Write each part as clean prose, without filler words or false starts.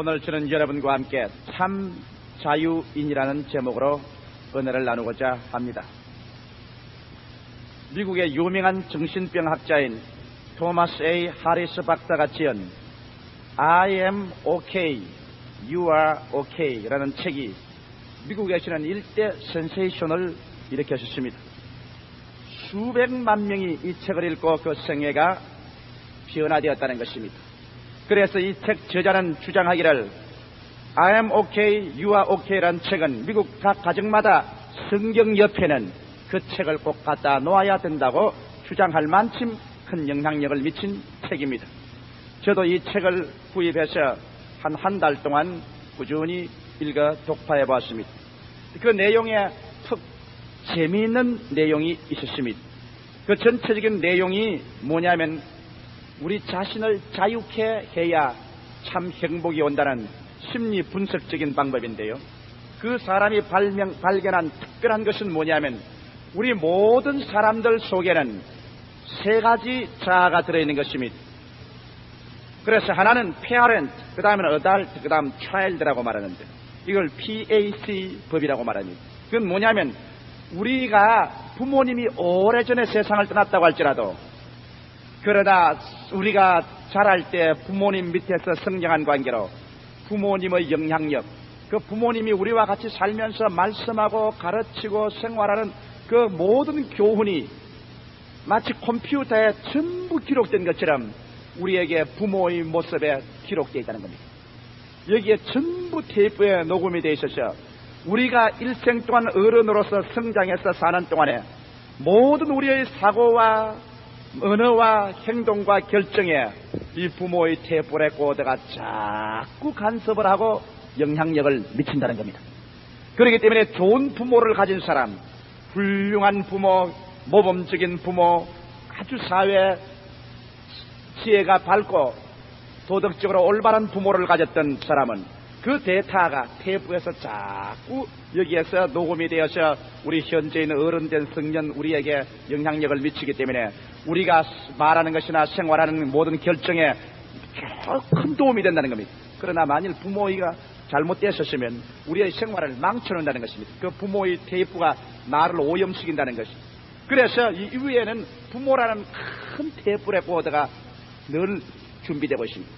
오늘 저는 여러분과 함께 참 자유인이라는 제목으로 은혜를 나누고자 합니다. 미국의 유명한 정신병학자인 토마스 A. 하리스 박사가 지은 I am okay, you are okay 라는 책이 미국에서는 일대 센세이션을 일으켰습니다. 수백만 명이 이 책을 읽고 그 생애가 변화되었다는 것입니다. 그래서 이 책 저자는 주장하기를 I am okay, you are okay 라는 책은 미국 각 가정마다 성경 옆에는 그 책을 꼭 갖다 놓아야 된다고 주장할 만큼 큰 영향력을 미친 책입니다. 저도 이 책을 구입해서 한 달 동안 꾸준히 읽어 독파해 보았습니다. 그 내용에 특 재미있는 내용이 있었습니다. 그 전체적인 내용이 뭐냐면 우리 자신을 자유케 해야 참 행복이 온다는 심리 분석적인 방법인데요. 그 사람이 발견한 특별한 것은 뭐냐면 우리 모든 사람들 속에는 세 가지 자아가 들어있는 것입니다. 그래서 하나는 parent, 그 다음에는 adult, 그 다음 child라고 말하는데 이걸 PAC 법이라고 말합니다. 그건 뭐냐면 우리가 부모님이 오래전에 세상을 떠났다고 할지라도 그러나 우리가 자랄 때 부모님 밑에서 성장한 관계로 부모님의 영향력, 그 부모님이 우리와 같이 살면서 말씀하고 가르치고 생활하는 그 모든 교훈이 마치 컴퓨터에 전부 기록된 것처럼 우리에게 부모의 모습에 기록되어 있다는 겁니다. 여기에 전부 테이프에 녹음이 되어 있어서 우리가 일생 동안 어른으로서 성장해서 사는 동안에 모든 우리의 사고와 언어와 행동과 결정에 이 부모의 테이프 레코더가 자꾸 간섭을 하고 영향력을 미친다는 겁니다. 그렇기 때문에 좋은 부모를 가진 사람, 훌륭한 부모, 모범적인 부모, 아주 사회 지혜가 밝고 도덕적으로 올바른 부모를 가졌던 사람은 그 데이터가 테이프에서 자꾸 여기에서 녹음이 되어서 우리 현재 있는 어른된 성년 우리에게 영향력을 미치기 때문에 우리가 말하는 것이나 생활하는 모든 결정에 큰 도움이 된다는 겁니다. 그러나 만일 부모가 잘못되었으면 우리의 생활을 망쳐놓는다는 것입니다. 그 부모의 테이프가 나를 오염시킨다는 것입니다. 그래서 이 위에는 부모라는 큰 테이프 레코더가 늘 준비되고 있습니다.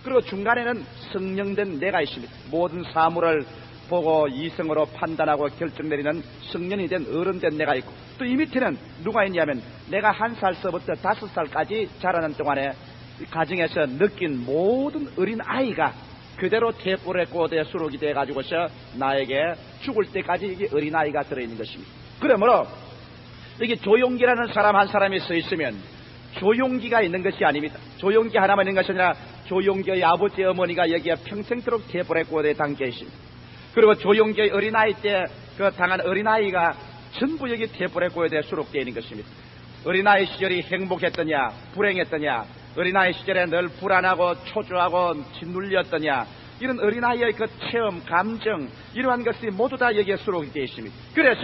그리고 중간에는 성령된 내가 있습니다. 모든 사물을 보고 이성으로 판단하고 결정내리는 성년이 된 어른된 내가 있고 또 이 밑에는 누가 있냐면 내가 1살서부터 5살까지 자라는 동안에 가정에서 느낀 모든 어린아이가 그대로 테이프 레코더에 수록이 돼가지고서 나에게 죽을 때까지 이게 어린아이가 들어있는 것입니다. 그러므로 여기 조용기라는 사람 한 사람이 서 있으면 조용기가 있는 것이 아닙니다. 조용기 하나만 있는 것이 아니라 조용기의 아버지 어머니가 여기에 평생토록 테이프 레코더에 담겨 있습니다. 그리고 조용기의 어린아이 때 그 당한 어린아이가 전부 여기 테이프 레코더에 수록되어 있는 것입니다. 어린아이 시절이 행복했더냐 불행했더냐, 어린아이 시절에 늘 불안하고 초조하고 짓눌렸더냐, 이런 어린아이의 그 체험, 감정 이러한 것이 모두 다 여기에 수록이 되어 있습니다. 그래서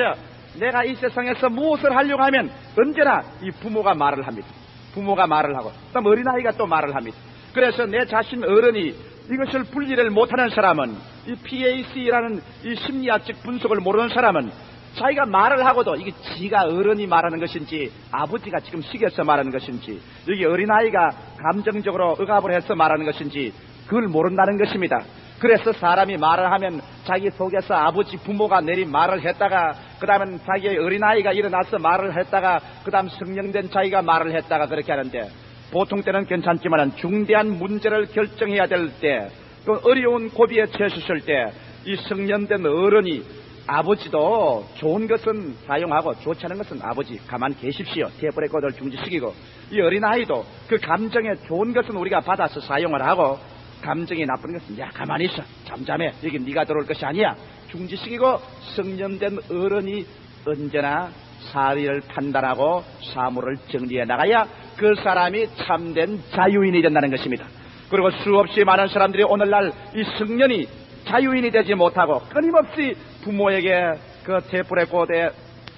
내가 이 세상에서 무엇을 하려고 하면 언제나 이 부모가 말을 합니다. 부모가 말을 하고 그다음 어린아이가 또 말을 합니다. 그래서 내 자신 어른이 이것을 분리를 못하는 사람은 이 PAC라는 이 심리학적 분석을 모르는 사람은 자기가 말을 하고도 이게 지가 어른이 말하는 것인지 아버지가 지금 시켜서 말하는 것인지 여기 어린아이가 감정적으로 억압을 해서 말하는 것인지 그걸 모른다는 것입니다. 그래서 사람이 말을 하면 자기 속에서 아버지 부모가 내린 말을 했다가 그 다음엔 자기의 어린아이가 일어나서 말을 했다가 그 다음 성령된 자기가 말을 했다가 그렇게 하는데 보통 때는 괜찮지만 중대한 문제를 결정해야 될 때 또 어려운 고비에 처했을 때 이 성년된 어른이 아버지도 좋은 것은 사용하고 좋지 않은 것은 아버지 가만 계십시오. 테이프 레코더를 중지시키고 이 어린아이도 그 감정에 좋은 것은 우리가 받아서 사용을 하고 감정이 나쁜 것은 야 가만히 있어 잠잠해 여기 네가 들어올 것이 아니야 중지시키고 성년된 어른이 언제나 사리를 판단하고 사물을 정리해 나가야 그 사람이 참된 자유인이 된다는 것입니다. 그리고 수없이 많은 사람들이 오늘날 이 성년이 자유인이 되지 못하고 끊임없이 부모에게 그 테이프 레코더에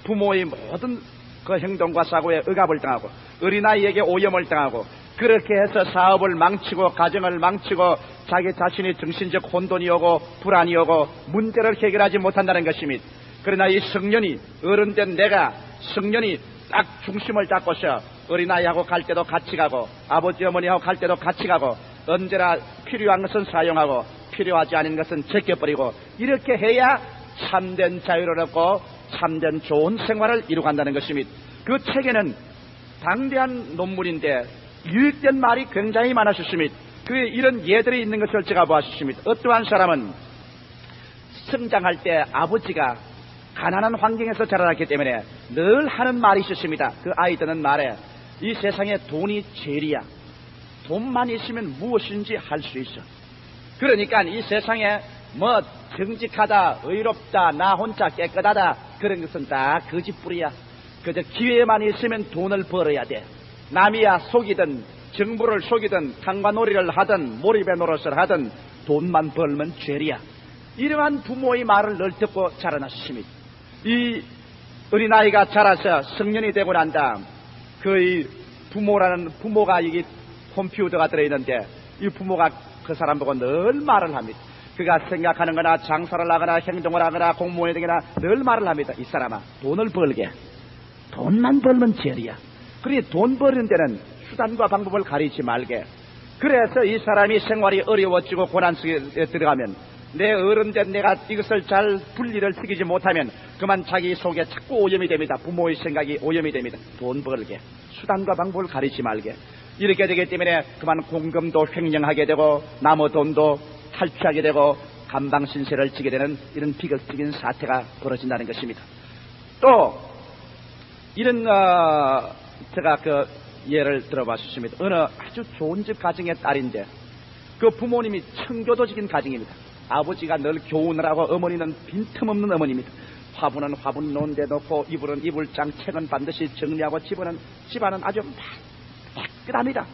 부모의 모든 그 행동과 사고에 억압을 당하고 어린아이에게 오염을 당하고 그렇게 해서 사업을 망치고 가정을 망치고 자기 자신이 정신적 혼돈이 오고 불안이 오고 문제를 해결하지 못한다는 것입니다. 그러나 이 성년이 어른된 내가 성년이 딱 중심을 잡고서 어린아이하고 갈 때도 같이 가고 아버지 어머니하고 갈 때도 같이 가고 언제나 필요한 것은 사용하고 필요하지 않은 것은 제껴버리고 이렇게 해야 참된 자유를 얻고 참된 좋은 생활을 이루간다는 것입니다. 그 책에는 방대한 논문인데 유익된 말이 굉장히 많았습니다. 이런 예들이 있는 것을 제가 보았습니다. 어떠한 사람은 성장할 때 아버지가 가난한 환경에서 자라났기 때문에 늘 하는 말이 있었습니다. 그 아이 듣는 말에 이 세상에 돈이 제일이야. 돈만 있으면 무엇인지 할 수 있어. 그러니까 이 세상에 뭐 정직하다, 의롭다, 나 혼자 깨끗하다 그런 것은 다 거짓부리야. 그저 기회만 있으면 돈을 벌어야 돼. 남이야 속이든 정부를 속이든 탕과놀이를 하든 몰입의 노릇을 하든 돈만 벌면 죄리야. 이러한 부모의 말을 늘 듣고 자라났습니다. 이 어린아이가 자라서 성년이 되고 난 다음 그 부모가 이게 컴퓨터가 들어있는데 이 부모가 그 사람 보고 늘 말을 합니다. 그가 생각하는 거나 장사를 하거나 행동을 하거나 공무원이 되거나 늘 말을 합니다. 이 사람아, 돈을 벌게. 돈만 벌면 죄리야. 그러니 돈 버는 데는 수단과 방법을 가리지 말게. 그래서 이 사람이 생활이 어려워지고 고난 속에 들어가면 내 어른된 내가 이것을 잘 분리를 시키지 못하면 그만 자기 속에 자꾸 오염이 됩니다. 부모의 생각이 오염이 됩니다. 돈 벌게. 수단과 방법을 가리지 말게. 이렇게 되기 때문에 그만 공금도 횡령하게 되고 남의 돈도 탈취하게 되고 감방신세를 지게 되는 이런 비극적인 사태가 벌어진다는 것입니다. 또 이런 제가 그 예를 들어봤습니다. 어느 아주 좋은 집 가정의 딸인데 그 부모님이 청교도적인 가정입니다. 아버지가 늘 교훈을 하고 어머니는 빈틈없는 어머니입니다. 화분은 화분 놓은 데 놓고 이불은 이불장, 책은 반드시 정리하고 집안은 아주 깨끗합니다.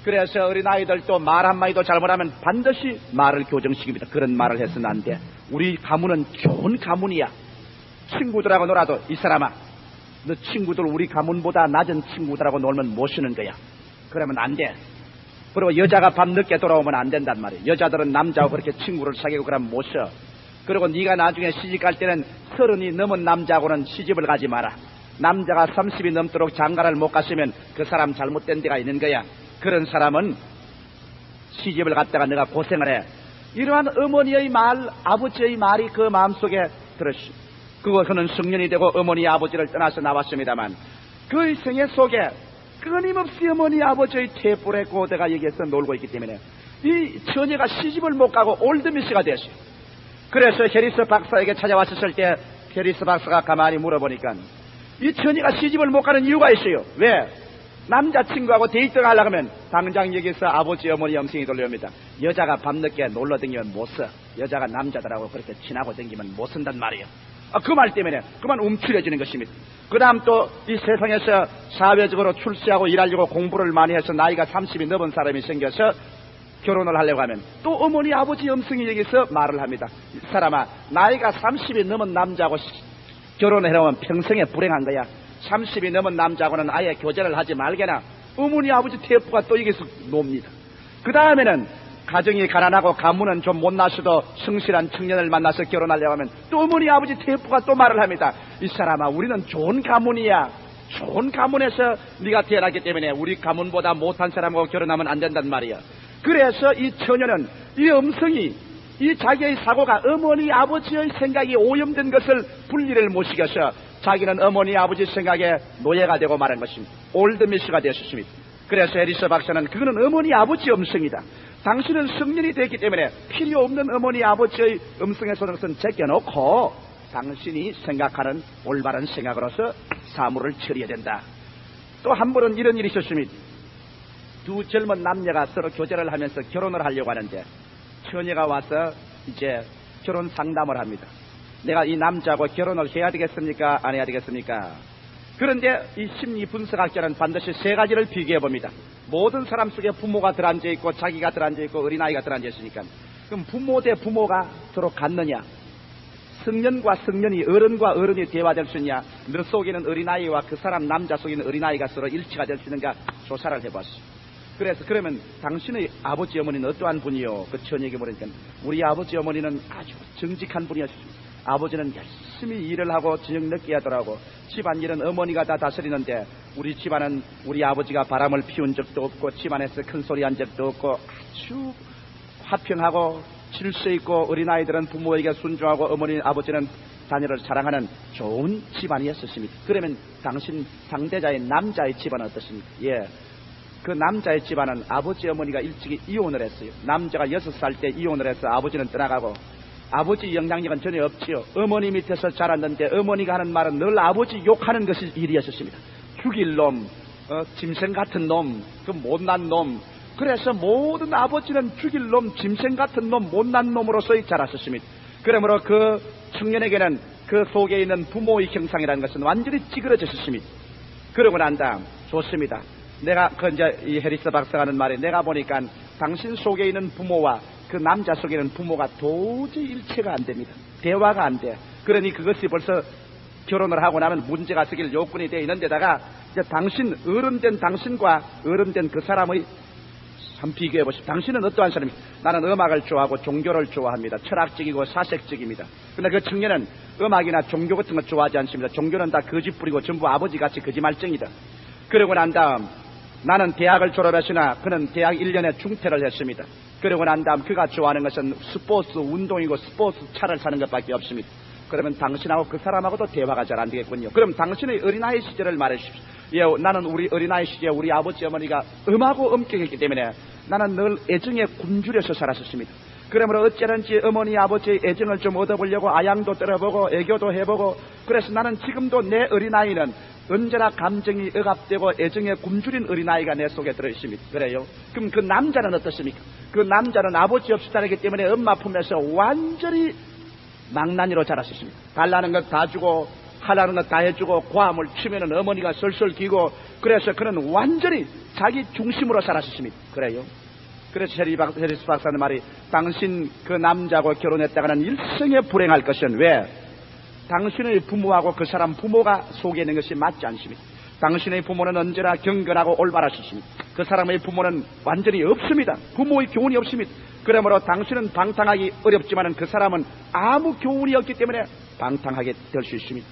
그래서 어린아이들도 말 한마디도 잘못하면 반드시 말을 교정시킵니다. 그런 말을 해서는 안 돼. 우리 가문은 좋은 가문이야. 친구들하고 놀아도 이 사람아, 너 친구들 우리 가문보다 낮은 친구들하고 놀면 못 쉬는 거야. 그러면 안 돼. 그리고 여자가 밤 늦게 돌아오면 안 된단 말이야. 여자들은 남자하고 그렇게 친구를 사귀고 그러면 못 쉬어. 그리고 네가 나중에 시집갈 때는 30이 넘은 남자하고는 시집을 가지 마라. 남자가 30이 넘도록 장가를 못 갔으면 그 사람 잘못된 데가 있는 거야. 그런 사람은 시집을 갔다가 내가 고생을 해. 이러한 어머니의 말, 아버지의 말이 그 마음속에 들었시. 그는 성년이 되고 어머니 아버지를 떠나서 나왔습니다만 그 생애 속에 끊임없이 어머니 아버지의 태불의 고대가 여기에서 놀고 있기 때문에 이 처녀가 시집을 못 가고 올드미스가 됐어요. 그래서 해리스 박사에게 찾아왔을 때 해리스 박사가 가만히 물어보니까 이 처녀가 시집을 못 가는 이유가 있어요. 왜? 남자친구하고 데이트를 하려고 하면 당장 여기서 아버지 어머니 염승이 돌려옵니다. 여자가 밤늦게 놀러 다니면 못 써. 여자가 남자들하고 그렇게 친하고 다니면 못 쓴단 말이에요. 그 말 때문에 그만 움츠려지는 것입니다. 그 다음 또 이 세상에서 사회적으로 출세하고 일하려고 공부를 많이 해서 나이가 30이 넘은 사람이 생겨서 결혼을 하려고 하면 또 어머니 아버지 염승이 여기서 말을 합니다. 이 사람아, 나이가 30이 넘은 남자하고 결혼해놓으면 평생에 불행한 거야. 30이 넘은 남자하고는 아예 교제를 하지 말게나. 어머니 아버지 태부가 또 여기서 놉니다. 그 다음에는 가정이 가난하고 가문은 좀 못나서도 성실한 청년을 만나서 결혼하려고 하면 또 어머니 아버지 태부가 또 말을 합니다. 이 사람아, 우리는 좋은 가문이야. 좋은 가문에서 네가 태어났기 때문에 우리 가문보다 못한 사람하고 결혼하면 안 된단 말이야. 그래서 이 처녀는 이 음성이 이 자기의 사고가 어머니 아버지의 생각이 오염된 것을 분리를 못 시켜서 자기는 어머니 아버지 생각에 노예가 되고 말한 것입니다. 올드미스가 되었습니다. 그래서 해리스 박사는 그거는 어머니 아버지 음성이다. 당신은 성년이 됐기 때문에 필요 없는 어머니 아버지의 음성에서 것은 제껴놓고 당신이 생각하는 올바른 생각으로서 사물을 처리해야 된다. 또 한 번은 이런 일이 있었습니다. 두 젊은 남녀가 서로 교제를 하면서 결혼을 하려고 하는데 처녀가 와서 이제 결혼 상담을 합니다. 내가 이 남자하고 결혼을 해야 되겠습니까? 안 해야 되겠습니까? 그런데 이 심리 분석학자는 반드시 세 가지를 비교해 봅니다. 모든 사람 속에 부모가 들어앉아 있고 자기가 들어앉아 있고 어린아이가 들어앉아 있으니까 그럼 부모 대 부모가 서로 같느냐? 성년과 성년이 어른과 어른이 대화될 수 있냐? 너 속에는 어린아이와 그 사람 남자 속에는 어린아이가 서로 일치가 될 수 있는가? 조사를 해봤어요. 그래서 그러면 당신의 아버지 어머니는 어떠한 분이요? 그 처녀에게 물으니까 우리 아버지 어머니는 아주 정직한 분이었습니다. 아버지는 열심히 일을 하고 저녁 늦게 하더라고. 집안일은 어머니가 다 다스리는데 우리 집안은 우리 아버지가 바람을 피운 적도 없고 집안에서 큰 소리 한 적도 없고 아주 화평하고 질서 있고 어린아이들은 부모에게 순종하고 어머니 아버지는 자녀를 사랑하는 좋은 집안이었습니다. 그러면 당신 상대자의 남자의 집안은 어떻습니까? 예, 그 남자의 집안은 아버지 어머니가 일찍이 이혼을 했어요. 남자가 6살 때 이혼을 해서 아버지는 떠나가고 아버지 영향력은 전혀 없지요. 어머니 밑에서 자랐는데 어머니가 하는 말은 늘 아버지 욕하는 것이 일이었습니다. 죽일 놈, 짐승 같은 놈, 그 못난 놈. 그래서 모든 아버지는 죽일 놈, 짐승 같은 놈, 못난 놈으로서 자랐습니다. 그러므로 그 청년에게는 그 속에 있는 부모의 형상이라는 것은 완전히 찌그러졌습니다. 그러고 난 다음 좋습니다. 내가 이제 이 해리스 박사가 하는 말이 내가 보니까 당신 속에 있는 부모와 그 남자 속에 있는 부모가 도저히 일체가 안 됩니다. 대화가 안 돼. 그러니 그것이 벌써 결혼을 하고 나면 문제가 생길 요건이 되어 있는데다가 이제 당신 어른된 당신과 어른된 그 사람의 한 비교해 보십시오. 당신은 어떠한 사람입니까? 나는 음악을 좋아하고 종교를 좋아합니다. 철학적이고 사색적입니다. 그런데 그 청년은 음악이나 종교 같은 거 좋아하지 않습니다. 종교는 다 거짓부리고 전부 아버지같이 거짓말쟁이다. 그러고 난 다음 나는 대학을 졸업했으나 그는 대학 1년에 중퇴를 했습니다. 그러고 난 다음 그가 좋아하는 것은 스포츠 운동이고 스포츠 차를 사는 것밖에 없습니다. 그러면 당신하고 그 사람하고도 대화가 잘 안 되겠군요. 그럼 당신의 어린아이 시절을 말해 주십시오. 예, 나는 우리 어린아이 시절에 우리 아버지 어머니가 음하고 엄격했기 때문에 나는 늘 애정에 굶주려서 살았었습니다. 그러므로 어찌하든지 어머니 아버지의 애정을 좀 얻어보려고 아양도 떨어보고 애교도 해보고 그래서 나는 지금도 내 어린아이는 언제나 감정이 억압되고 애정에 굶주린 어린아이가 내 속에 들어있습니다. 그래요? 그럼 그 남자는 어떻습니까? 그 남자는 아버지 없이 자라기 때문에 엄마 품에서 완전히 망나니로 자랐습니다. 달라는 것 다 주고 하라는 것 다 해주고 고함을 치면은 어머니가 설설 기고 그래서 그는 완전히 자기 중심으로 살았습니다. 그래요? 그래서 해리스 박사는 말이 당신 그 남자하고 결혼했다가는 일생에 불행할 것은 왜? 당신의 부모하고 그 사람 부모가 속에 있는 것이 맞지 않습니다. 당신의 부모는 언제나 경건하고 올바르십니다. 그 사람의 부모는 완전히 없습니다. 부모의 교훈이 없습니다. 그러므로 당신은 방탕하기 어렵지만 그 사람은 아무 교훈이 없기 때문에 방탕하게 될 수 있습니다.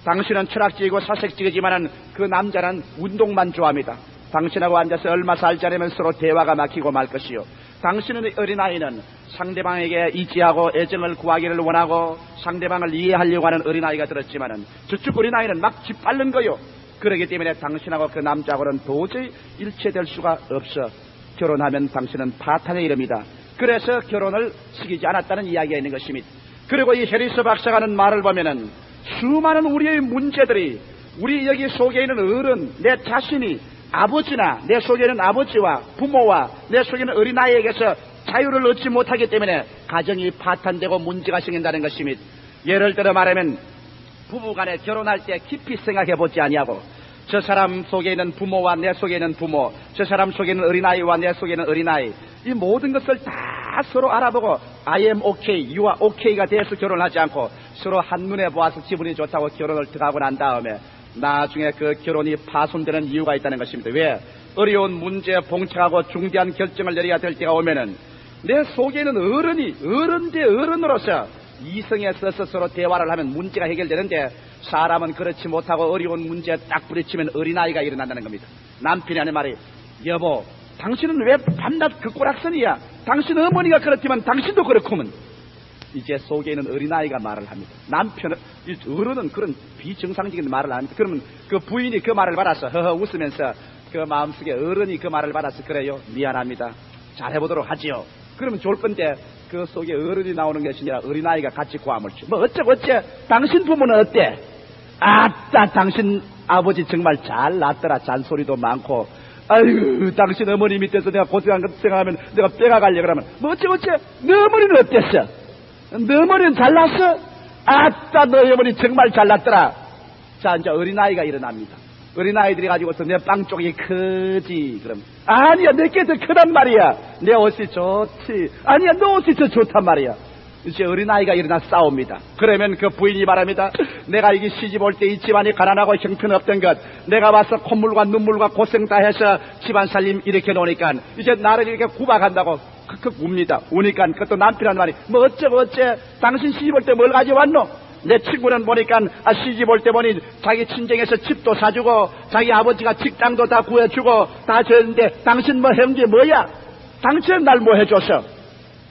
당신은 철학적이고 사색적이지만 그 남자는 운동만 좋아합니다. 당신하고 앉아서 얼마 살지 않으면 서로 대화가 막히고 말 것이요. 당신의 어린아이는 상대방에게 이지하고 애정을 구하기를 원하고 상대방을 이해하려고 하는 어린아이가 들었지만은 저쪽 어린아이는 막 짓밟는 거요. 그렇기 때문에 당신하고 그 남자하고는 도저히 일체될 수가 없어. 결혼하면 당신은 파탄에 이릅니다. 그래서 결혼을 시키지 않았다는 이야기가 있는 것입니다. 그리고 이 해리스 박사가 하는 말을 보면은 수많은 우리의 문제들이 우리 여기 속에 있는 어른, 내 자신이 아버지나 내 속에 있는 아버지와 부모와 내 속에 있는 어린아이에게서 자유를 얻지 못하기 때문에 가정이 파탄되고 문제가 생긴다는 것입니다. 예를 들어 말하면 부부간에 결혼할 때 깊이 생각해보지 아니하고 저 사람 속에 있는 부모와 내 속에 있는 부모, 저 사람 속에 있는 어린아이와 내 속에 있는 어린아이, 이 모든 것을 다 서로 알아보고 I am okay, you are okay가 돼서 결혼하지 않고 서로 한눈에 보아서 기분이 좋다고 결혼을 들어가고 난 다음에 나중에 그 결혼이 파손되는 이유가 있다는 것입니다. 왜? 어려운 문제에 봉착하고 중대한 결정을 내려야 될 때가 오면은 내 속에 있는 어른이 어른 대 어른으로서 이성에 써서 서로 대화를 하면 문제가 해결되는데 사람은 그렇지 못하고 어려운 문제에 딱 부딪히면 어린아이가 일어난다는 겁니다. 남편이 하는 말이 여보 당신은 왜 밤낮 그 꼬락선이야? 당신 어머니가 그렇지만 당신도 그렇구먼. 이제 속에 있는 어린아이가 말을 합니다. 남편은 어른은 그런 비정상적인 말을 합니다. 그러면 그 부인이 그 말을 받아서 허허 웃으면서 그 마음속에 어른이 그 말을 받아서 그래요 미안합니다 잘해보도록 하지요. 그러면 좋을 건데 그 속에 어른이 나오는 것이 아니라 어린아이가 같이 고함을 쳐. 뭐 어째 당신 부모는 어때? 아따 당신 아버지 정말 잘 낳았더라. 잔소리도 많고 아유 당신 어머니 밑에서 내가 고생한 것 생각하면 내가 빼가 가려고 그러면 뭐 어째 너 어머니는 어땠어? 너 어머니는 잘났어? 아따 너 어머니 정말 잘났더라. 자 이제 어린아이가 일어납니다. 어린아이들이 가지고서 내 빵 쪽이 크지. 그럼 아니야 내게 더 크단 말이야. 내 옷이 좋지. 아니야 너 옷이 더 좋단 말이야. 이제 어린아이가 일어나 싸웁니다. 그러면 그 부인이 말합니다. 내가 이게 시집 올 때 이 집안이 가난하고 형편없던 것, 내가 와서 콧물과 눈물과 고생 다 해서 집안 살림 이렇게 놓으니까 이제 나를 이렇게 구박한다고 크크 웁니다. 우니까 그것도 남편한 말이 뭐 어쩌고 어째 당신 시집 올 때 뭘 가져왔노? 내 친구는 보니까 시집 올 때 보니 자기 친정에서 집도 사주고 자기 아버지가 직장도 다 구해주고 다 줬는데 당신 뭐 해온 게 뭐야? 당신 날 뭐 해줬어?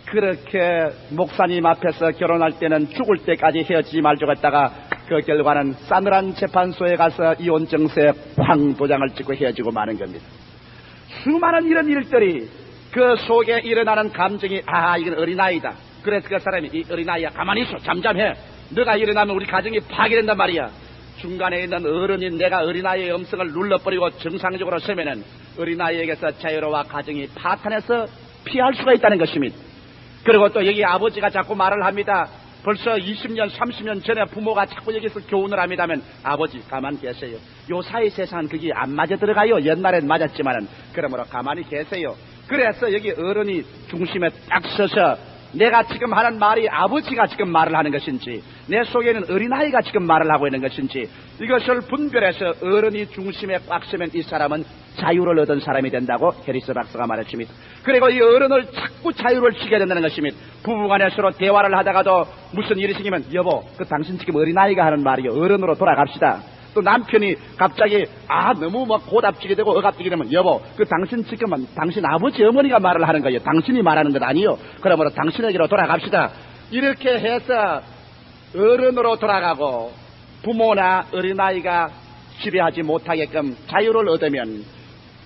그렇게 목사님 앞에서 결혼할 때는 죽을 때까지 헤어지지 말자고 했다가 그 결과는 싸늘한 재판소에 가서 이혼 증서에 쾅 도장을 찍고 헤어지고 마는 겁니다. 수많은 이런 일들이 그 속에 일어나는 감정이 이건 어린아이다. 그래서 그 사람이 이 어린아이야 가만히 있어 잠잠해. 너가 일어나면 우리 가정이 파괴된단 말이야. 중간에 있는 어른인 내가 어린아이의 음성을 눌러버리고 정상적으로 서면은 어린아이에게서 자유로와 가정이 파탄해서 피할 수가 있다는 것입니다. 그리고 또 여기 아버지가 자꾸 말을 합니다. 벌써 20년 30년 전에 부모가 자꾸 여기서 교훈을 합니다면 아버지 가만히 계세요. 요 사회 세상은 그게 안 맞아 들어가요. 옛날엔 맞았지만은 그러므로 가만히 계세요. 그래서 여기 어른이 중심에 딱 서서 내가 지금 하는 말이 아버지가 지금 말을 하는 것인지 내 속에는 어린아이가 지금 말을 하고 있는 것인지 이것을 분별해서 어른이 중심에 꽉 서면 이 사람은 자유를 얻은 사람이 된다고 해리스 박사가 말했습니다. 그리고 이 어른을 자꾸 자유를 주게 된다는 것입니다. 부부간에 서로 대화를 하다가도 무슨 일이 생기면 여보 그 당신 지금 어린아이가 하는 말이요 어른으로 돌아갑시다. 또 남편이 갑자기 너무 막 고답지게 되고 억압지게 되면 여보 그 당신 지금은 당신 아버지 어머니가 말을 하는 거예요. 당신이 말하는 것 아니요. 그러므로 당신에게로 돌아갑시다. 이렇게 해서 어른으로 돌아가고 부모나 어린아이가 지배하지 못하게끔 자유를 얻으면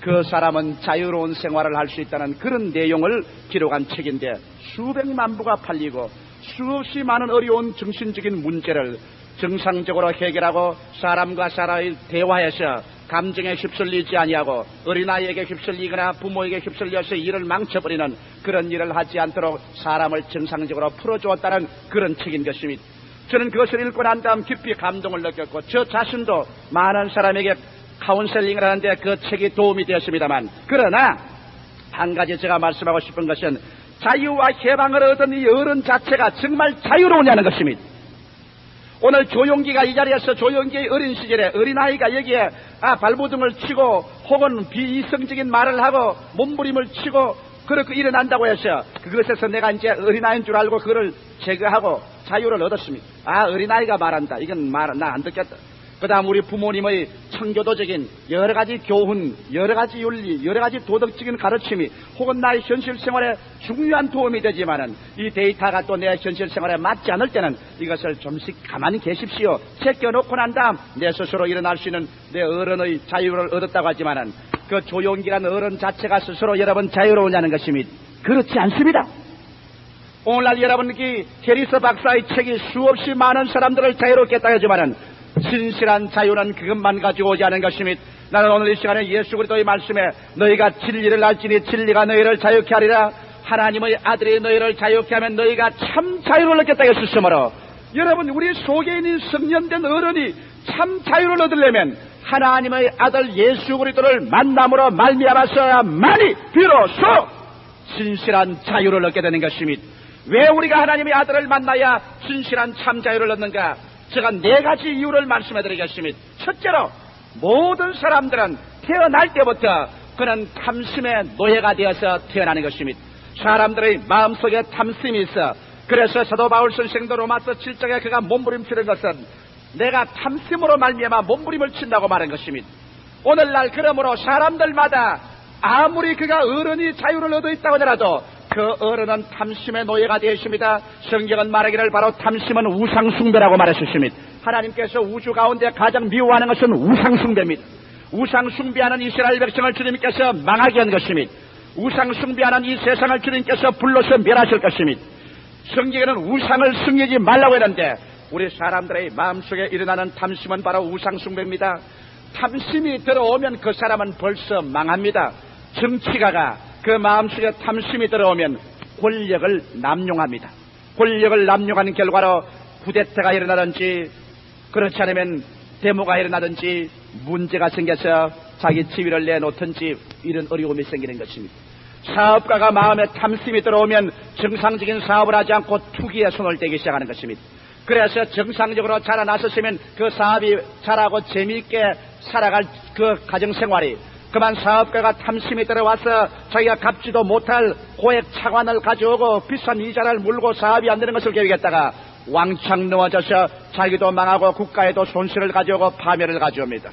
그 사람은 자유로운 생활을 할 수 있다는 그런 내용을 기록한 책인데 수백만 부가 팔리고 수없이 많은 어려운 정신적인 문제를 정상적으로 해결하고 사람과 사람의 대화에서 감정에 휩쓸리지 아니하고 어린아이에게 휩쓸리거나 부모에게 휩쓸려서 일을 망쳐버리는 그런 일을 하지 않도록 사람을 정상적으로 풀어주었다는 그런 책인 것입니다. 저는 그것을 읽고 난 다음 깊이 감동을 느꼈고 저 자신도 많은 사람에게 카운셀링을 하는데 그 책이 도움이 되었습니다만 그러나 한 가지 제가 말씀하고 싶은 것은 자유와 해방을 얻은 이 어른 자체가 정말 자유로우냐는 것입니다. 오늘 조용기가 이 자리에서 조용기의 어린 시절에 어린아이가 여기에 발버둥을 치고 혹은 비이성적인 말을 하고 몸부림을 치고 그렇게 일어난다고 해서 그것에서 내가 이제 어린아이인 줄 알고 그걸 제거하고 자유를 얻었습니다. 어린아이가 말한다. 이건 나 안 듣겠다. 그 다음 우리 부모님의 청교도적인 여러 가지 교훈, 여러 가지 윤리, 여러 가지 도덕적인 가르침이 혹은 나의 현실 생활에 중요한 도움이 되지만은 이 데이터가 또 내 현실 생활에 맞지 않을 때는 이것을 좀씩 가만히 계십시오. 제껴놓고 난 다음 내 스스로 일어날 수 있는 내 어른의 자유를 얻었다고 하지만은 그 조용기란 어른 자체가 스스로 여러분 자유로우냐는 것입니다. 그렇지 않습니다. 오늘날 여러분께 해리스 박사의 책이 수없이 많은 사람들을 자유롭게 했다 하지만은 진실한 자유는 그것만 가지고 오지 않은 것입니다. 나는 오늘 이 시간에 예수 그리스도의 말씀에 너희가 진리를 알지니 진리가 너희를 자유케 하리라. 하나님의 아들이 너희를 자유케 하면 너희가 참 자유를 얻겠다 했으므로 여러분 우리 속에 있는 성년된 어른이 참 자유를 얻으려면 하나님의 아들 예수 그리스도를 만남으로 말미암아서야만이 비로소 진실한 자유를 얻게 되는 것입니다. 왜 우리가 하나님의 아들을 만나야 진실한 참 자유를 얻는가? 제가 4가지 이유를 말씀해드리겠습니다. 첫째로 모든 사람들은 태어날 때부터 그는 탐심의 노예가 되어서 태어나는 것입니다. 사람들의 마음속에 탐심이 있어. 그래서 사도 바울 선생도 로마서 7장에 그가 몸부림치는 것은 내가 탐심으로 말미암아 몸부림을 친다고 말한 것입니다. 오늘날 그러므로 사람들마다 아무리 그가 어른이 자유를 얻어 있다고 하더라도 그 어른은 탐심의 노예가 되어 있습니다. 성경은 말하기를 바로 탐심은 우상숭배라고 말했습니다. 하나님께서 우주 가운데 가장 미워하는 것은 우상숭배입니다. 우상숭배하는 이스라엘 백성을 주님께서 망하게 한 것입니다. 우상숭배하는 이 세상을 주님께서 불러서 멸하실 것입니다. 성경에는 우상을 숭배하지 말라고 했는데 우리 사람들의 마음속에 일어나는 탐심은 바로 우상숭배입니다. 탐심이 들어오면 그 사람은 벌써 망합니다. 정치가가 그 마음속에 탐심이 들어오면 권력을 남용합니다. 권력을 남용하는 결과로 쿠데타가 일어나든지 그렇지 않으면 데모가 일어나든지 문제가 생겨서 자기 지위를 내놓든지 이런 어려움이 생기는 것입니다. 사업가가 마음에 탐심이 들어오면 정상적인 사업을 하지 않고 투기에 손을 떼기 시작하는 것입니다. 그래서 정상적으로 자라나섰으면 그 사업이 잘하고 재미있게 살아갈 그 가정생활이, 그만 사업가가 탐심이 들어와서 자기가 갚지도 못할 고액 차관을 가져오고 비싼 이자를 물고 사업이 안 되는 것을 계획했다가 왕창 넘어져서 자기도 망하고 국가에도 손실을 가져오고 파멸을 가져옵니다.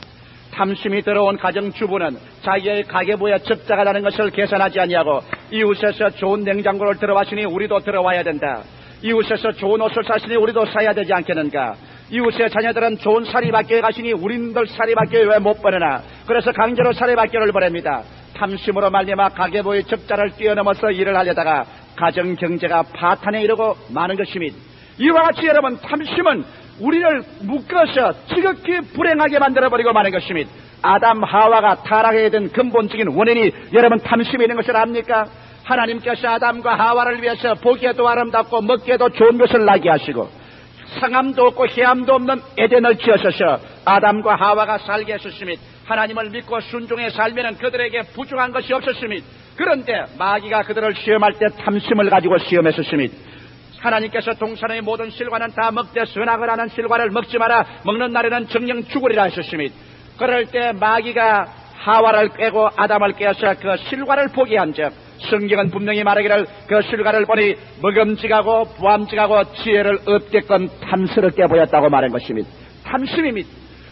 탐심이 들어온 가정주부는 자기의 가계부에 적자가 나는 것을 계산하지 아니하고 이웃에서 좋은 냉장고를 들어왔으니 우리도 들어와야 된다. 이웃에서 좋은 옷을 샀으니 우리도 사야 되지 않겠는가. 이웃의 자녀들은 좋은 사립학교에 가시니 우린들 사립학교에 왜 못 보내나. 그래서 강제로 사립학교를 보냅니다. 탐심으로 말미암아 가계부의 적자를 뛰어넘어서 일을 하려다가 가정경제가 파탄에 이르고 마는 것입니다. 이와 같이 여러분, 탐심은 우리를 묶어서 지극히 불행하게 만들어버리고 마는 것입니다. 아담 하와가 타락하게 된 근본적인 원인이 여러분 탐심이 있는 것을 압니까? 하나님께서 아담과 하와를 위해서 보기에도 아름답고 먹기에도 좋은 것을 나게 하시고 상함도 없고 해함도 없는 에덴을 지으셔서 아담과 하와가 살게 하셨습니다. 하나님을 믿고 순종해 살면 그들에게 부족한 것이 없었습니다. 그런데 마귀가 그들을 시험할 때 탐심을 가지고 시험했었습니다. 하나님께서 동산의 모든 실과는 다 먹되 선악을 하는 실과를 먹지 마라. 먹는 날에는 정령 죽으리라 하셨습니다. 그럴 때 마귀가 하와를 꿰고 아담을 꿰어서 그 실과를 포기한 적, 성경은 분명히 말하기를 그 실과를 보니 먹음직하고 부함직하고 지혜를 얻게끔 탐스럽게 보였다고 말한 것입니다. 탐심입니다.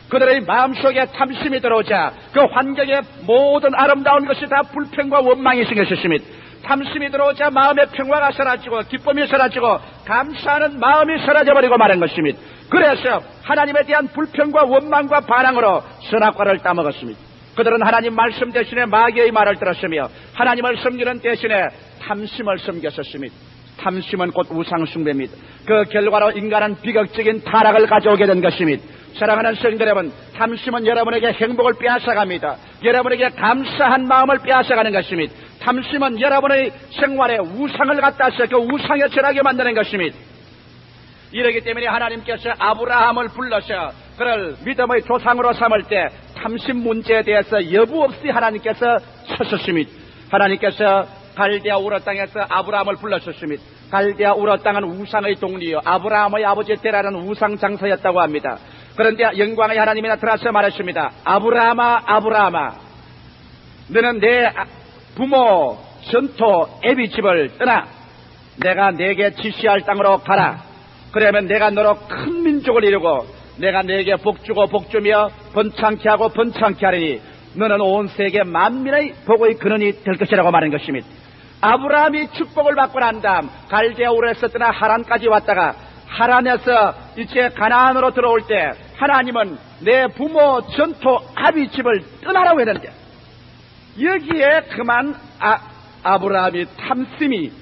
그들의 마음속에 탐심이 들어오자 그 환경의 모든 아름다운 것이 다 불평과 원망이 생겼습니다. 탐심이 들어오자 마음의 평화가 사라지고 기쁨이 사라지고 감사하는 마음이 사라져버리고 마는 것입니다. 그래서 하나님에 대한 불평과 원망과 반항으로 선악과를 따먹었습니다. 그들은 하나님 말씀 대신에 마귀의 말을 들었으며 하나님을 섬기는 대신에 탐심을 섬겼었습니다. 탐심은 곧 우상숭배입니다. 그 결과로 인간은 비극적인 타락을 가져오게 된 것입니다. 사랑하는 성도 여러분, 탐심은 여러분에게 행복을 빼앗아갑니다. 여러분에게 감사한 마음을 빼앗아가는 것입니다. 탐심은 여러분의 생활에 우상을 갖다서 그 우상에 절하게 만드는 것입니다. 이러기 때문에 하나님께서 아브라함을 불러서 그를 믿음의 조상으로 삼을 때 탐심 문제에 대해서 여부 없이 하나님께서 서셨습니다. 하나님께서 갈대아 우르 땅에서 아브라함을 불러셨습니다. 갈대아 우르 땅은 우상의 동리요 아브라함의 아버지 때라는 우상 장사였다고 합니다. 그런데 영광의 하나님이 나타나서 말했습니다. 아브라함아, 아브라함아, 너는 내 부모 전토 애비 집을 떠나 내가 내게 지시할 땅으로 가라. 그러면 내가 너로 큰 민족을 이루고 내가 내게 복주고 복주며 번창케 하고 번창케 하리니 너는 온 세계 만민의 복의 근원이 될 것이라고 말한 것입니다. 아브라함이 축복을 받고 난 다음 갈대아 우르에서 떠나 하란까지 왔다가 하란에서 이제 가나안으로 들어올 때 하나님은 내 부모 전토 아비 집을 떠나라고 했는데 여기에 그만 아브라함이 탐심이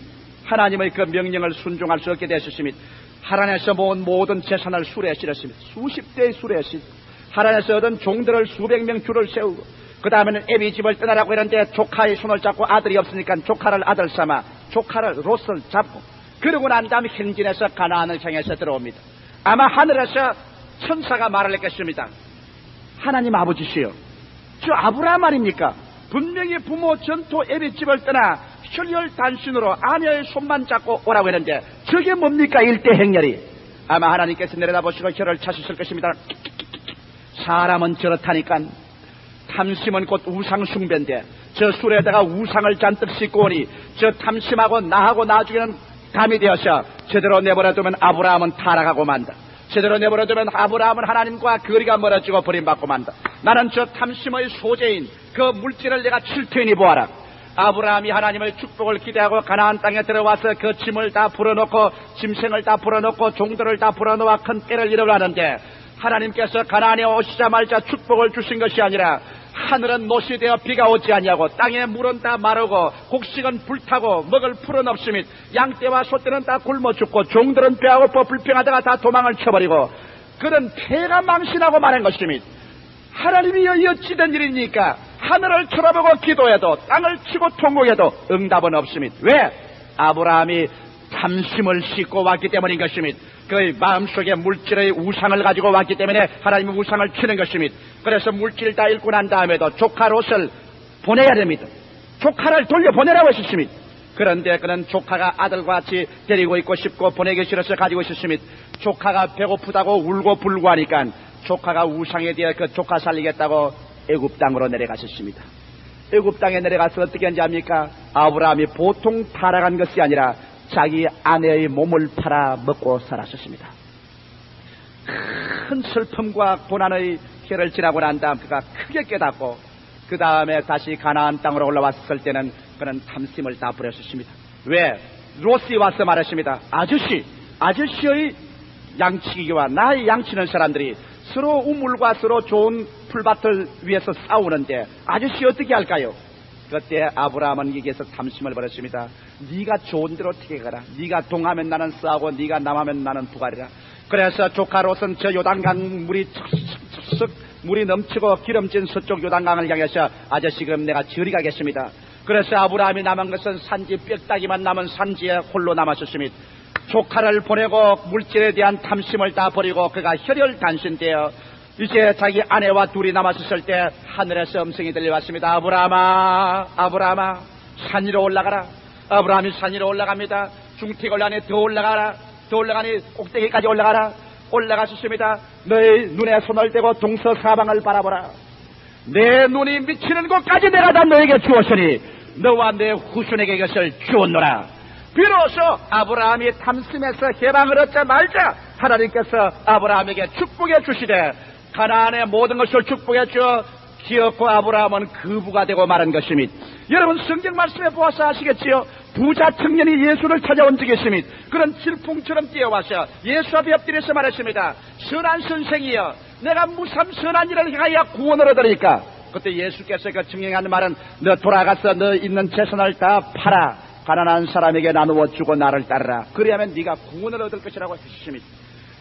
하나님의 그 명령을 순종할 수 없게 되셨습니다. 하란에서 모은 모든 재산을 수레에 실었습니다. 수십 대의 수레에 실었습니다. 하란에서 얻은 종들을 수백 명 줄을 세우고 그 다음에는 애비 집을 떠나라고 했는데 조카의 손을 잡고 아들이 없으니까 조카를 아들 삼아 조카를 롯을 잡고 그러고 난 다음 행진해서 가나안을 향해서 들어옵니다. 아마 하늘에서 천사가 말을 했겠습니다. 하나님 아버지시여, 저 아브라함 아닙니까? 분명히 부모 전토 애비 집을 떠나 혈혈 단신으로 아내의 손만 잡고 오라고 했는데 저게 뭡니까 일대 행렬이. 아마 하나님께서 내려다보시고 혀를 차셨을 것입니다. 사람은 저렇다니까. 탐심은 곧 우상숭배인데 저 술에다가 우상을 잔뜩 싣고 오니 저 탐심하고 나하고 나중에는 감이 되어서 제대로 내버려두면 아브라함은 타락하고 만다. 제대로 내버려두면 아브라함은 하나님과 거리가 멀어지고 버림받고 만다. 나는 저 탐심의 소재인 그 물질을 내가 칠토인이 보아라. 아브라함이 하나님의 축복을 기대하고 가나안 땅에 들어와서 그 짐을 다 풀어놓고 짐승을 다 풀어놓고 종들을 다 풀어놓아 큰 때를 이루려는데 하나님께서 가나안에 오시자마자 축복을 주신 것이 아니라 하늘은 노시되어 비가 오지 아니하고 땅에 물은 다 마르고 곡식은 불타고 먹을 풀은 없으며 양떼와 소떼는 다 굶어 죽고 종들은 배고파 불평하다가 다 도망을 쳐버리고 그런 폐가 망신하고 말한 것입니다. 하나님이 어찌된 일입니까? 하늘을 쳐다보고 기도해도 땅을 치고 통곡해도 응답은 없습니다. 왜? 아브라함이 탐심을 싣고 왔기 때문인 것입니다. 그의 마음속에 물질의 우상을 가지고 왔기 때문에 하나님이 우상을 치는 것입니다. 그래서 물질 다 잃고 난 다음에도 조카 롯을 보내야 됩니다. 조카를 돌려보내라고 하셨습니다. 그런데 그는 조카가 아들과 같이 데리고 있고 싶고 보내기 싫어서 가지고 있었습니다. 조카가 배고프다고 울고 불고 하니까 조카가 우상에 대해 그 조카 살리겠다고 애굽 땅으로 내려가셨습니다. 애굽 땅에 내려가서 어떻게 한지 압니까? 아브라함이 보통 팔아간 것이 아니라 자기 아내의 몸을 팔아 먹고 살았었습니다. 큰 슬픔과 고난의 해를 지나고 난 다음 그가 크게 깨닫고 그 다음에 다시 가나안 땅으로 올라왔을 때는 그는 탐심을 다 버렸습니다. 왜? 롯이 와서 말했습니다. 아저씨의 양치기와 나의 양치는 사람들이 서로 우물과 서로 좋은 풀밭을 위해서 싸우는데 아저씨 어떻게 할까요? 그때 아브라함은 여기에서 탐심을 벌였습니다. 네가 좋은 대로 어떻게 가라. 네가 동하면 나는 서하고 네가 남하면 나는 북하리라. 그래서 조카 롯은 저 요단강 물이 척척 물이 넘치고 기름진 서쪽 요단강을 향해서 아저씨 그럼 내가 저리 가겠습니다. 그래서 아브라함이 남은 것은 산지 뼈다귀만 남은 산지에 홀로 남았었습니다. 조카를 보내고 물질에 대한 탐심을 다 버리고 그가 혈혈단신되어 이제 자기 아내와 둘이 남았을 때 하늘에서 음성이 들려왔습니다. 아브라함아 산 위로 올라가라. 아브라함이 산 위로 올라갑니다. 중택 올라가니 더 올라가라. 더 올라가니 꼭대기까지 올라가라. 올라가셨습니다. 너의 눈에 손을 대고 동서사방을 바라보라. 내 눈이 미치는 곳까지 내가 다 너에게 주었으니 너와 내 후손에게 이것을 주었노라. 비로소 아브라함이 탐심에서 해방을 얻자마자 하나님께서 아브라함에게 축복해 주시되 가나안의 모든 것을 축복해 주어 기어코 아브라함은 그부가 되고 말한 것입니다. 여러분 성경 말씀에 보아서 아시겠지요? 부자 청년이 예수를 찾아온 적이 있습니다. 그런 질풍처럼 뛰어와서 예수 앞에 엎드려서 말했습니다. 선한 선생이여 내가 무삼 선한 일을 행하여 구원을 얻으리까. 그때 예수께서 그 증명하는 말은 너 돌아가서 너 있는 재산을 다 팔아 가난한 사람에게 나누어 주고 나를 따르라. 그리하면 네가 구원을 얻을 것이라고 하셨습니다.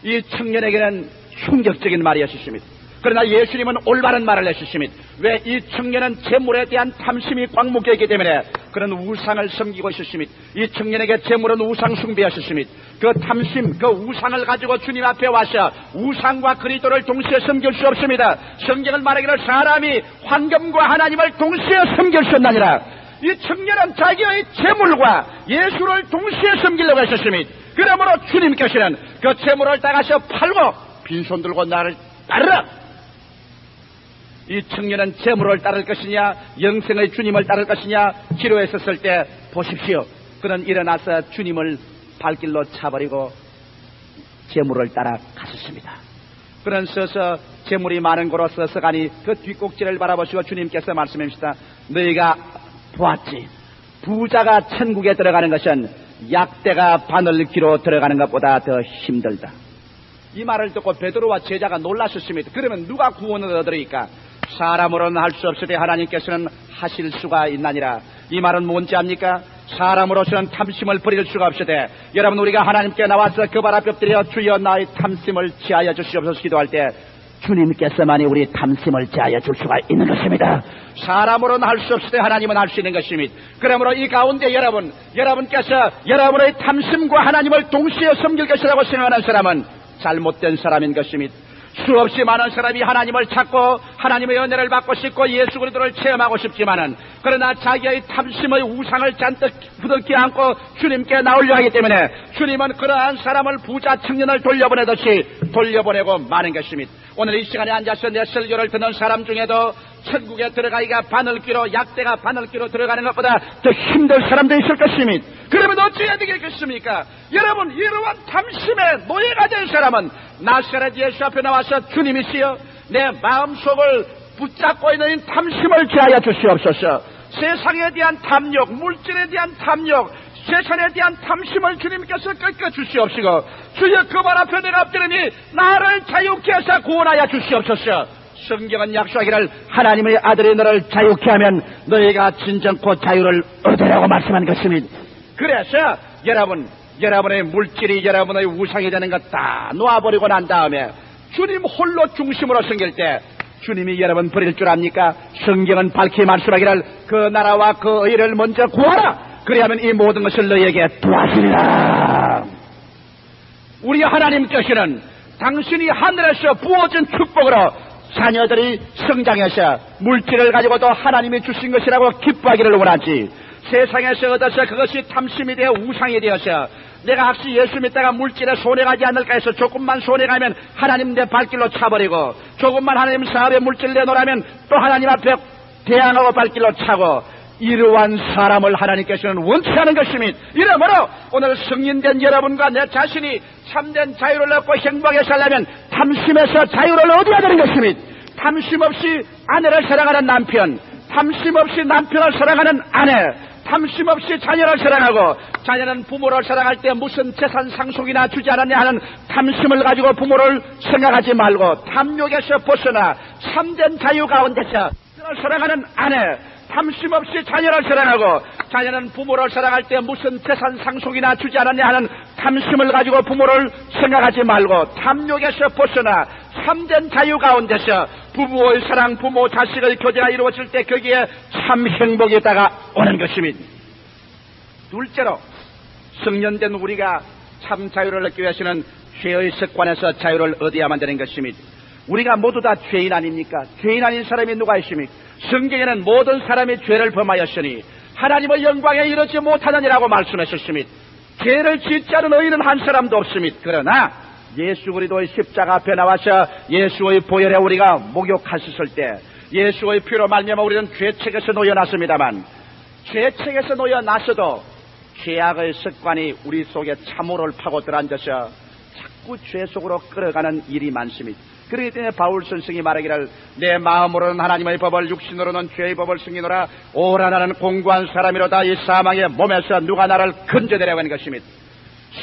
이 청년에게는 충격적인 말이었습니다. 그러나 예수님은 올바른 말을 해주십니다. 왜? 이 청년은 재물에 대한 탐심이 광목이었기 때문에 그런 우상을 섬기고 있었습니다. 이 청년에게 재물은 우상 숭배였습니다. 그 탐심, 그 우상을 가지고 주님 앞에 와서 우상과 그리스도를 동시에 섬길 수 없습니다. 성경을 말하기를 사람이 황금과 하나님을 동시에 섬길 수 없나니라. 이 청년은 자기의 재물과 예수를 동시에 섬기려고 했었습니다. 그러므로 주님께서는 그 재물을 따가서 팔고 빈손 들고 나를 따르라. 이 청년은 재물을 따를 것이냐 영생의 주님을 따를 것이냐 기로했었을 때 보십시오. 그는 일어나서 주님을 발길로 차버리고 재물을 따라 가셨습니다. 그는 서서 재물이 많은 곳으로 서서 가니 그 뒷꼭지를 바라보시고 주님께서 말씀하십니다. 너희가 보았지. 부자가 천국에 들어가는 것은 약대가 바늘기로 들어가는 것보다 더 힘들다. 이 말을 듣고 베드로와 제자가 놀라셨습니다. 그러면 누가 구원을 얻으리까? 사람으로는 할 수 없으되 하나님께서는 하실 수가 있나니라. 이 말은 뭔지 압니까? 사람으로서는 탐심을 버릴 수가 없으되 여러분 우리가 하나님께 나와서 그 발 앞에 엎드려 주여 나의 탐심을 지하여 주시옵소서 기도할 때 주님께서만이 우리 탐심을 지하여 줄 수가 있는 것입니다. 사람으로는 할 수 없으되 하나님은 할 수 있는 것입니다. 그러므로 이 가운데 여러분께서 여러분의 탐심과 하나님을 동시에 섬길 것이라고 생각하는 사람은 잘못된 사람인 것입니다. 수없이 많은 사람이 하나님을 찾고 하나님의 은혜를 받고 싶고 예수 그리스도를 체험하고 싶지만은 그러나 자기의 탐심의 우상을 잔뜩 부둥켜 안고 주님께 나오려 하기 때문에 주님은 그러한 사람을 부자 청년을 돌려보내듯이 돌려보내고 마는 것입니다. 오늘 이 시간에 앉아서 내 설교를 듣는 사람 중에도 천국에 들어가기가 바늘기로 약대가 바늘기로 들어가는 것보다 더 힘든 사람도 있을 것입니다. 그러면 어찌해야 되겠습니까? 여러분 이러한 탐심에 노예가 된 사람은 나사렛 예수 앞에 나와서 주님이시여 내 마음속을 붙잡고 있는 탐심을 제하여 주시옵소서. 세상에 대한 탐욕, 물질에 대한 탐욕, 재산에 대한 탐심을 주님께서 꺾어 주시옵시고 주여 그 발 앞에 내가 엎드리니 나를 자유케 하사 구원하여 주시옵소서. 성경은 약속하기를 하나님의 아들이 너를 자유케 하면 너희가 진정코 자유를 얻으라고 말씀한 것입니다. 그래서 여러분의 물질이 여러분의 우상이 되는 것 다 놓아버리고 난 다음에 주님 홀로 중심으로 섬길 때 주님이 여러분 버릴 줄 압니까? 성경은 밝히 말씀하기를 그 나라와 그 의를 먼저 구하라. 그리하면 이 모든 것을 너희에게 도와주리라. 우리 하나님께서는 당신이 하늘에서 부어진 축복으로 자녀들이 성장해서 물질을 가지고도 하나님이 주신 것이라고 기뻐하기를 원하지. 세상에서 얻어서 그것이 탐심이 되어 우상이 되어서 내가 혹시 예수 믿다가 물질에 손해가지 않을까 해서 조금만 손해가면 하나님 내 발길로 차버리고, 조금만 하나님 사업에 물질 내놓으라면 또 하나님 앞에 대항하고 발길로 차고, 이러한 사람을 하나님께서는 원치 않은 것입니다. 이러므로 오늘 성인된 여러분과 내 자신이 참된 자유를 얻고 행복하게 살려면 탐심에서 자유를 얻어야 되는 것입니다. 탐심 없이 아내를 사랑하는 남편, 탐심 없이 남편을 사랑하는 아내, 탐심 없이 자녀를 사랑하고, 자녀는 부모를 사랑할 때 무슨 재산 상속이나 주지 않았냐 하는 탐심을 가지고 부모를 생각하지 말고, 탐욕에서 벗어나 참된 자유 가운데서 사랑하는 아내, 탐심 없이 자녀를 사랑하고, 자녀는 부모를 사랑할 때 무슨 재산 상속이나 주지 않았냐 하는 탐심을 가지고 부모를 생각하지 말고, 탐욕에서 벗어나 참된 자유 가운데서 부부의 사랑, 부모 자식의 교제가 이루어질 때 거기에 참 행복이 다가오는 것입니다. 둘째로, 성년된 우리가 참 자유를 얻기 위해서는 죄의 습관에서 자유를 얻어야만 되는 것입니다. 우리가 모두 다 죄인 아닙니까? 죄인 아닌 사람이 누가 있습니까? 성경에는 모든 사람이 죄를 범하였으니 하나님의 영광에 이르지 못하느니라고 말씀하셨습니다. 죄를 짓지 않은 의인은 한 사람도 없습니다. 그러나 예수 그리스도의 십자가 앞에 나와서 예수의 보혈에 우리가 목욕하셨을 때, 예수의 피로 말미암아 우리는 죄책에서 놓여났습니다만, 죄책에서 놓여났어도 죄악의 습관이 우리 속에 참호를 파고 들어앉아서 자꾸 죄 속으로 끌어가는 일이 많습니다. 그렇기 때문에 바울 선생이 말하기를, 내 마음으로는 하나님의 법을, 육신으로는 죄의 법을 승리노라. 오라 나는 공고한 사람이로다. 이 사망의 몸에서 누가 나를 건져내려고 하는 것입니다.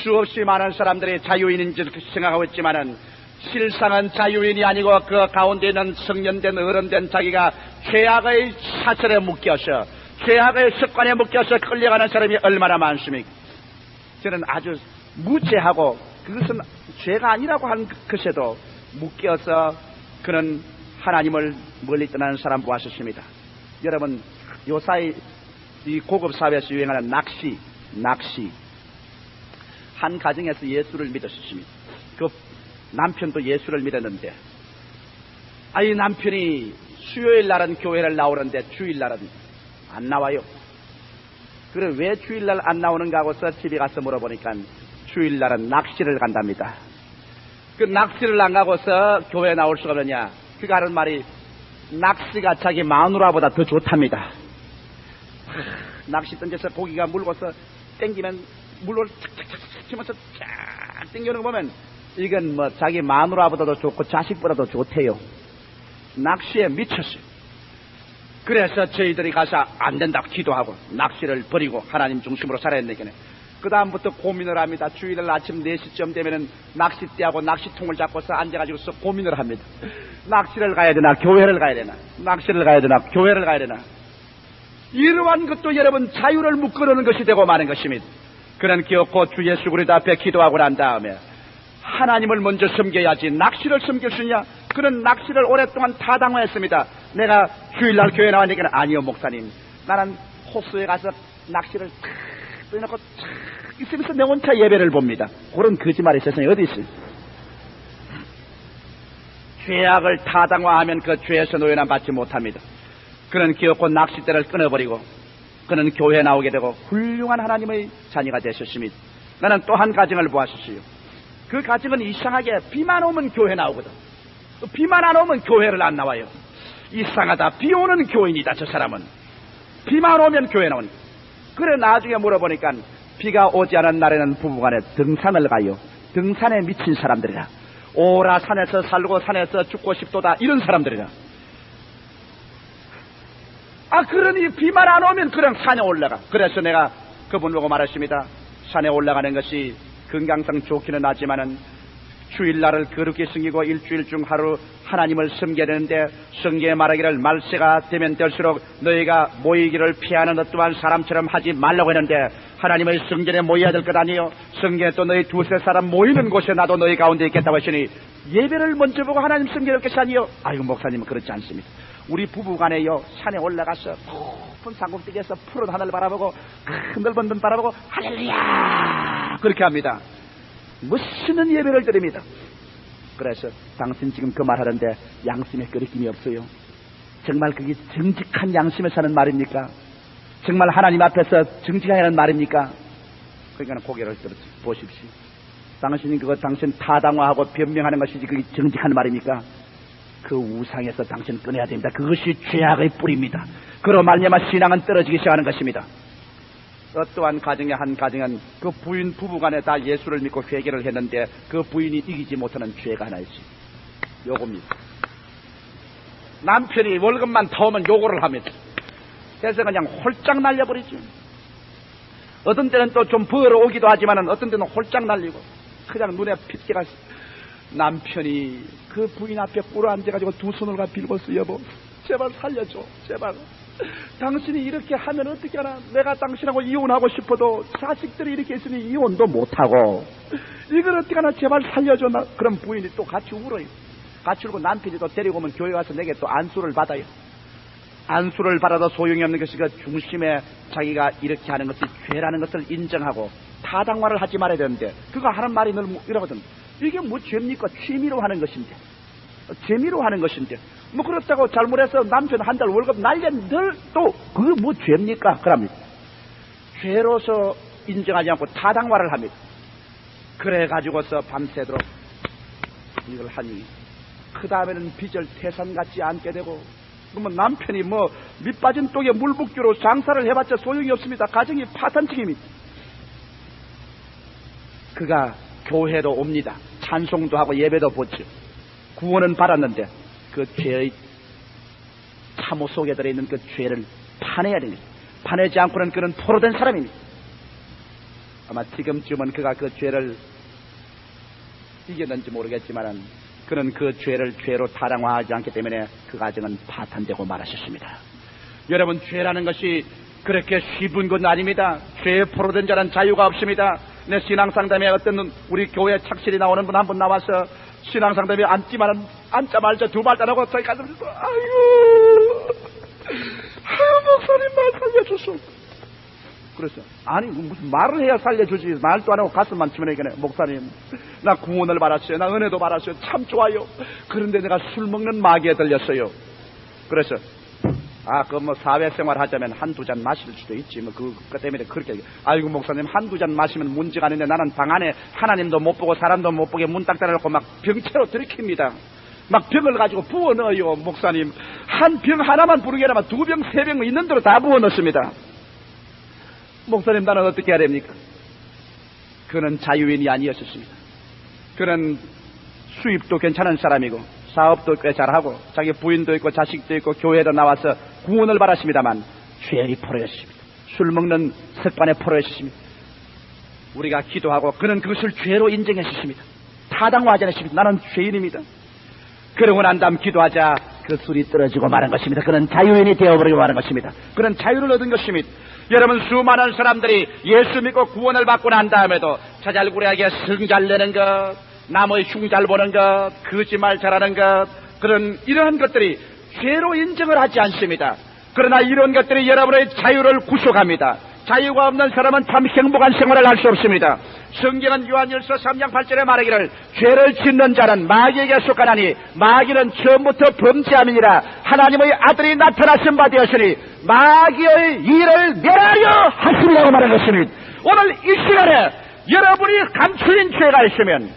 수없이 많은 사람들이 자유인인 줄 생각하고 있지만은 실상은 자유인이 아니고 그 가운데 있는 성년된 어른된 자기가 죄악의 사슬에 묶여서, 죄악의 습관에 묶여서 끌려가는 사람이 얼마나 많습니까? 저는 아주 무죄하고 그것은 죄가 아니라고 한 것에도 묶여서 그는 하나님을 멀리 떠나는 사람 보았습니다. 여러분, 요사이 이 고급 사회에서 유행하는 낚시. 한 가정에서 예수를 믿었습니다. 그 남편도 예수를 믿었는데, 이 남편이 수요일 날은 교회를 나오는데 주일날은 안 나와요. 그래 왜 주일날 안 나오는가 하고서 집에 가서 물어보니까 주일날은 낚시를 간답니다. 그 낚시를 안 가고서 교회에 나올 수가 없느냐? 그가 하는 말이, 낚시가 자기 마누라보다 더 좋답니다. 낚시 던져서 고기가 물고서 땡기면 물을 착착착 치면서 쫙 땡기는 거 보면 이건 뭐 자기 마누라보다도 좋고 자식보다도 좋대요. 낚시에 미쳤어요. 그래서 저희들이 가서 안 된다고 기도하고 낚시를 버리고 하나님 중심으로 살아야 되겠네. 그 다음부터 고민을 합니다. 주일날 아침 4시쯤 되면은 낚싯대하고 낚시통을 잡고서 앉아가지고서 고민을 합니다. 낚시를 가야 되나 교회를 가야 되나, 낚시를 가야 되나 교회를 가야 되나. 이러한 것도 여러분 자유를 묶어놓는 것이 되고 마는 것입니다. 그는 기어코 주 예수 그리스도 앞에 기도하고 난 다음에 하나님을 먼저 섬겨야지 낚시를 섬길 수 있냐? 그는 낚시를 오랫동안 타당화했습니다. 내가 주일날 교회 나왔으니까, 아니요 목사님, 나는 호수에 가서 낚시를 탁 떠놓고 탁 있으면서 내 혼자 예배를 봅니다. 그런 거짓말이 세상에 어디 있어요? 죄악을 타당화하면 그 죄에서 노예나 받지 못합니다. 그는 기어코 낚싯대를 끊어버리고 그는 교회에 나오게 되고 훌륭한 하나님의 자녀가 되셨습니다. 나는 또 한 가정을 보았었어요. 그 가정은 이상하게 비만 오면 교회 나오거든. 비만 안 오면 교회를 안 나와요. 이상하다. 비 오는 교인이다 저 사람은. 비만 오면 교회 나오니. 그래 나중에 물어보니까 비가 오지 않은 날에는 부부간에 등산을 가요. 등산에 미친 사람들이라. 오라 산에서 살고 산에서 죽고 싶도다 이런 사람들이라. 그러니 비만 안 오면 그냥 산에 올라가. 그래서 내가 그분 보고 말했습니다. 산에 올라가는 것이 건강상 좋기는 하지만은 주일날을 거룩히 섬기고 일주일 중 하루 하나님을 섬겨야 되는데, 성경에 말하기를 말세가 되면 될수록 너희가 모이기를 피하는 어떠한 사람처럼 하지 말라고 했는데, 하나님의 성전에 모여야 될 것 아니요? 성경에 또 너희 두세 사람 모이는 곳에 나도 너희 가운데 있겠다고 했으니 예배를 먼저 보고 하나님 섬겨야 될 것이 아니요? 아이고 목사님은 그렇지 않습니다. 우리 부부간에요 산에 올라가서 높은 산꼭대기에서 푸른 하늘을 바라보고 넓은 눈 바라보고 할렐루야 그렇게 합니다. 멋있는 예배를 드립니다. 그래서 당신 지금 그 말하는데 양심에 끓임이 없어요. 정말 그게 정직한 양심에 사는 말입니까? 정말 하나님 앞에서 정직하게 하는 말입니까? 그러니까 고개를 들어 보십시오. 당신이 그거 당신 타당화하고 변명하는 것이지 그게 정직한 말입니까? 그 우상에서 당신 꺼내야 됩니다. 그것이 죄악의 뿌리입니다. 그로 말미암아 신앙은 떨어지기 시작하는 것입니다. 어떠한 가정의 한 가정은 그 부인 부부간에 다 예수를 믿고 회개를 했는데 그 부인이 이기지 못하는 죄가 하나 있어요. 요겁니다. 남편이 월급만 타오면 요거를 합니다. 그래서 그냥 홀짝 날려버리죠. 어떤 때는 또 좀 벌어오기도 하지만 어떤 때는 홀짝 날리고 그냥 눈에 핏기가 남편이 그 부인 앞에 꿇어앉아가지고 두 손을 가 빌고서 여보 제발 살려줘 제발 당신이 이렇게 하면 어떻게 하나 내가 당신하고 이혼하고 싶어도 자식들이 이렇게 있으니 이혼도 못하고 이걸 어떻게 하나 제발 살려줘. 그럼 부인이 또 같이 울어요. 같이 울고 남편이 또 데리고 오면 교회 가서 내게 또 안수를 받아요. 안수를 받아도 소용이 없는 것이 그 중심에 자기가 이렇게 하는 것이 죄라는 것을 인정하고 타당화를 하지 말아야 되는데 그거 하는 말이 늘 이러거든. 이게 뭐 죄입니까? 취미로 하는 것인데 재미로 하는 것인데 뭐 그렇다고 잘못해서 남편 한 달 월급 날렸는들 또 그게 뭐 죄입니까? 그럽니다. 죄로서 인정하지 않고 타당화를 합니다. 그래 가지고서 밤새도록 이걸 하니 그 다음에는 빚을 태산 같지 않게 되고 그러면 남편이 뭐 밑빠진 독에 물붓기로 장사를 해봤자 소용이 없습니다. 가정이 파탄층입니다. 그가 교회도 옵니다. 찬송도 하고 예배도 보죠. 구원은 받았는데 그 죄의 참호 속에 들어있는 그 죄를 파내야 됩니다. 파내지 않고는 그는 포로된 사람입니다. 아마 지금쯤은 그가 그 죄를 이겼는지 모르겠지만 그는 그 죄를 죄로 타당화하지 않기 때문에 그 가정은 파탄되고 말하셨습니다. 여러분 죄라는 것이 그렇게 쉬운 건 아닙니다. 죄에 포로된 자는 자유가 없습니다. 내 신앙상담에 어떤 우리 교회 착실히 나오는 분 한 분 나와서 신앙상담에 앉자마자 두 말 안 하고 저희 가슴에서 아유 목사님 말 살려주소. 그래서 아니 무슨 말을 해야 살려주지 말도 안 하고 가슴만 치면 이게 목사님 나 구원을 받았어요. 나 은혜도 받았어요. 참 좋아요. 그런데 내가 술 먹는 마귀에 들렸어요. 그래서 그 뭐 사회생활 하자면 한두 잔 마실 수도 있지 뭐 그것 때문에 그렇게 아이고 목사님 한두 잔 마시면 문제가 아닌데 나는 방 안에 하나님도 못 보고 사람도 못 보게 문 딱 닫아놓고 막 병채로 들이킵니다. 막 병을 가지고 부어 넣어요. 목사님 한 병 하나만 부르게 하면 두 병 세 병 있는 대로 다 부어 넣습니다. 목사님 나는 어떻게 해야 됩니까? 그는 자유인이 아니었습니다. 그는 수입도 괜찮은 사람이고 사업도 꽤 잘하고 자기 부인도 있고 자식도 있고 교회도 나와서 구원을 받았습니다만 죄의 포로였습니다. 술 먹는 습관의 포로였습니다. 우리가 기도하고 그는 그것을 죄로 인정했습니다. 타당화하지 않았습니다. 나는 죄인입니다. 그러고 난 다음 기도하자 그 술이 떨어지고 마는 것입니다. 그는 자유인이 되어버리고 마는 것입니다. 그는 자유를 얻은 것입니다. 여러분 수많은 사람들이 예수 믿고 구원을 받고 난 다음에도 자잘구레하게 성잘 내는 것 남의 흉잘 보는 것 거짓말 잘하는 것 그런 이러한 것들이 죄로 인정을 하지 않습니다. 그러나 이런 것들이 여러분의 자유를 구속합니다. 자유가 없는 사람은 참 행복한 생활을 할 수 없습니다. 성경은 요한일서 3장 8절에 말하기를 죄를 짓는 자는 마귀에게 속하나니 마귀는 처음부터 범죄함이니라 하나님의 아들이 나타나신 바 되었으니 마귀의 일을 멸하려 하시리라고 말한 것입니다. 오늘 이 시간에 여러분이 감추인 죄가 있으면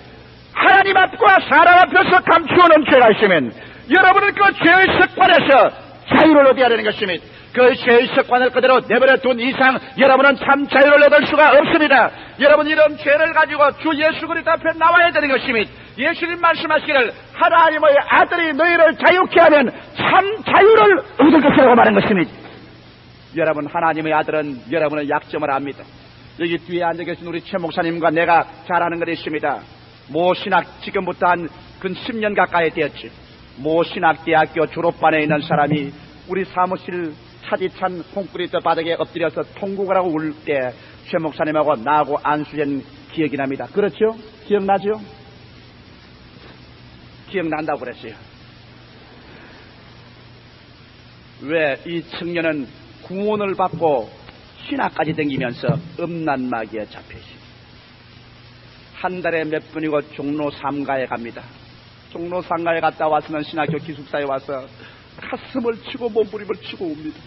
하나님 앞과 사람 앞에서 감추어놓은 죄가 있으면 여러분은 그 죄의 습관에서 자유를 얻어야 되는 것입니다. 그 죄의 습관을 그대로 내버려 둔 이상 여러분은 참 자유를 얻을 수가 없습니다. 여러분 이런 죄를 가지고 주 예수 그리스도 앞에 나와야 되는 것입니다. 예수님 말씀하시기를 하나님의 아들이 너희를 자유케 하면 참 자유를 얻을 것이라고 말한 것입니다. 여러분 하나님의 아들은 여러분의 약점을 압니다. 여기 뒤에 앉아 계신 우리 최 목사님과 내가 잘 아는 것이 있습니다. 모 신학 지금부터 한 근 10년 가까이 되었지. 모 신학대학교 졸업반에 있는 사람이 우리 사무실 차디찬 콘크리트 바닥에 엎드려서 통곡을 하고 울 때 최 목사님하고 나하고 안수된 기억이 납니다. 그렇죠? 기억나죠? 기억난다고 그랬어요. 왜 이 청년은 구원을 받고 신학까지 댕기면서 음란마귀에 잡혀있어요. 한 달에 몇 번이고 종로 3가에 갑니다. 종로 상가에 갔다 와서는 신학교 기숙사에 와서 가슴을 치고 몸부림을 치고 옵니다.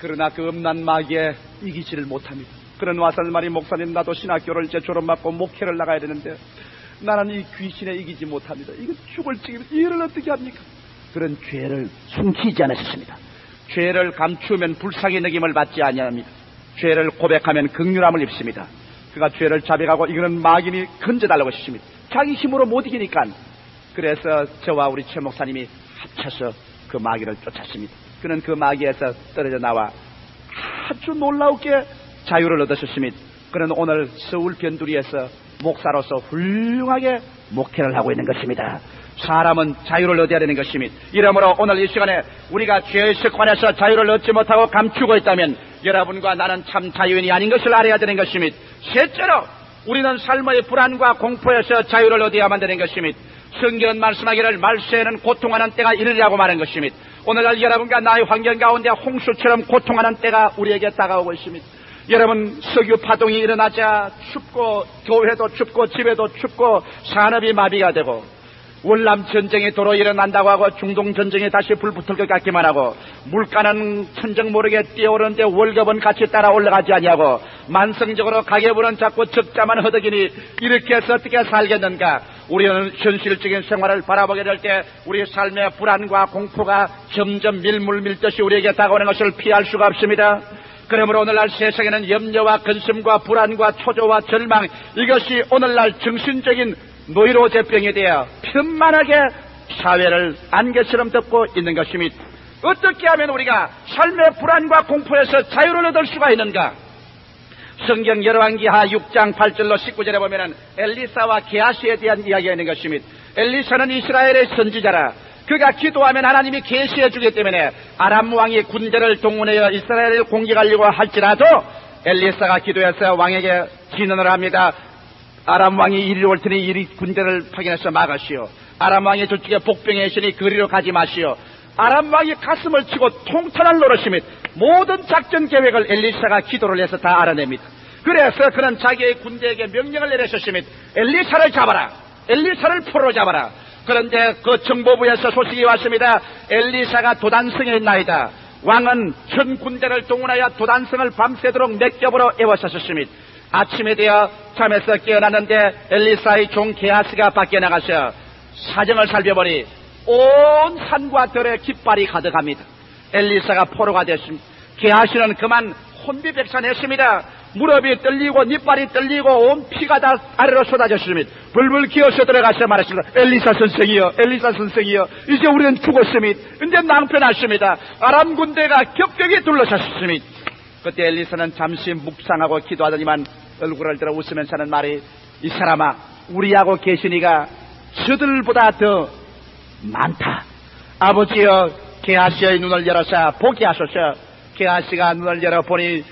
그러나 그 음란 마귀에 이기지를 못합니다. 그런 와설말이 목사님 나도 신학교를 이제 졸업받고 목회를 나가야 되는데 나는 이 귀신에 이기지 못합니다. 이거 죽을 지금 이를 어떻게 합니까? 그런 죄를 숨기지 않으셨습니다. 죄를 감추면 불쌍히 느낌을 받지 아니합니다. 죄를 고백하면 긍휼함을 입습니다. 그가 죄를 자백하고 이거는 마귀니 건져달라고 하십니다. 자기 힘으로 못 이기니까. 그래서 저와 우리 최 목사님이 합쳐서 그 마귀를 쫓았습니다. 그는 그 마귀에서 떨어져 나와 아주 놀라우게 자유를 얻으셨습니다. 그는 오늘 서울 변두리에서 목사로서 훌륭하게 목회를 하고 있는 것입니다. 사람은 자유를 얻어야 되는 것입니다. 이러므로 오늘 이 시간에 우리가 죄의 습관에서 자유를 얻지 못하고 감추고 있다면 여러분과 나는 참 자유인이 아닌 것을 알아야 되는 것입니다. 셋째로 우리는 삶의 불안과 공포에서 자유를 얻어야만 되는 것입니다. 성경은 말씀하기를 말세에는 고통하는 때가 이르리라고 말한 것입니다. 오늘날 여러분과 나의 환경 가운데 홍수처럼 고통하는 때가 우리에게 다가오고 있습니다. 여러분, 석유 파동이 일어나자 춥고 교회도 춥고 집에도 춥고 산업이 마비가 되고 월남 전쟁이 도로 일어난다고 하고 중동 전쟁이 다시 불붙을 것 같기만 하고 물가는 천정 모르게 뛰어오르는데 월급은 같이 따라 올라가지 아니하고 만성적으로 가계부는 자꾸 적자만 허덕이니 이렇게 해서 어떻게 살겠는가. 우리는 현실적인 생활을 바라보게 될 때 우리 삶의 불안과 공포가 점점 밀물 밀듯이 우리에게 다가오는 것을 피할 수가 없습니다. 그러므로 오늘날 세상에는 염려와 근심과 불안과 초조와 절망, 이것이 오늘날 정신적인 노이로제병이 되어 편만하게 사회를 안개처럼 덮고 있는 것입니다. 어떻게 하면 우리가 삶의 불안과 공포에서 자유를 얻을 수가 있는가? 성경 열왕기하 6장 8절로 19절에 보면은 엘리사와 게하시에 대한 이야기가 있는 것입니다. 엘리사는 이스라엘의 선지자라. 그가 기도하면 하나님이 계시해 주기 때문에 아람 왕이 군대를 동원하여 이스라엘을 공격하려고 할지라도 엘리사가 기도해서 왕에게 진언을 합니다. 아람 왕이 이리 올 테니 이리 군대를 파견해서 막으시오. 아람 왕이 저쪽에 복병에 있으니 그리로 가지 마시오. 아람 왕이 가슴을 치고 통탄할 노릇입니다. 모든 작전 계획을 엘리사가 기도를 해서 다 알아냅니다. 그래서 그는 자기의 군대에게 명령을 내리셨습니다. 엘리사를 잡아라. 엘리사를 포로로 잡아라. 그런데 그 정보부에서 소식이 왔습니다. 엘리사가 도단성에 있나이다. 왕은 전 군대를 동원하여 도단성을 밤새도록 맥ገብ으로 에워싸셨습니다. 아침에 되어 잠에서 깨어났는데 엘리사의 종 게하시가 밖에 나가서 사정을 살펴보니 온 산과 들에 깃발이 가득합니다. 엘리사가 포로가 됐습니다. 게하시는 그만 혼비백산했습니다. 무릎이 떨리고 니빨이 떨리고 온 피가 다 아래로 쏟아졌습니다. 불불 기어서 들어가서 말했습니다. 엘리사 선생이여, 엘리사 선생이여, 이제 우리는 죽었습니다. 이제 낭패났습니다. 아람 군대가 격격히 둘러쌌습니다. 그때 엘리사는 잠시 묵상하고 기도하더니만 얼굴을 들어 웃으면서 하는 말이, 이 사람아, 우리하고 계시니가 저들보다 더 많다. 아버지여, 게하시의 눈을 열어서 보게 하소서. 게하시가 눈을 열어보니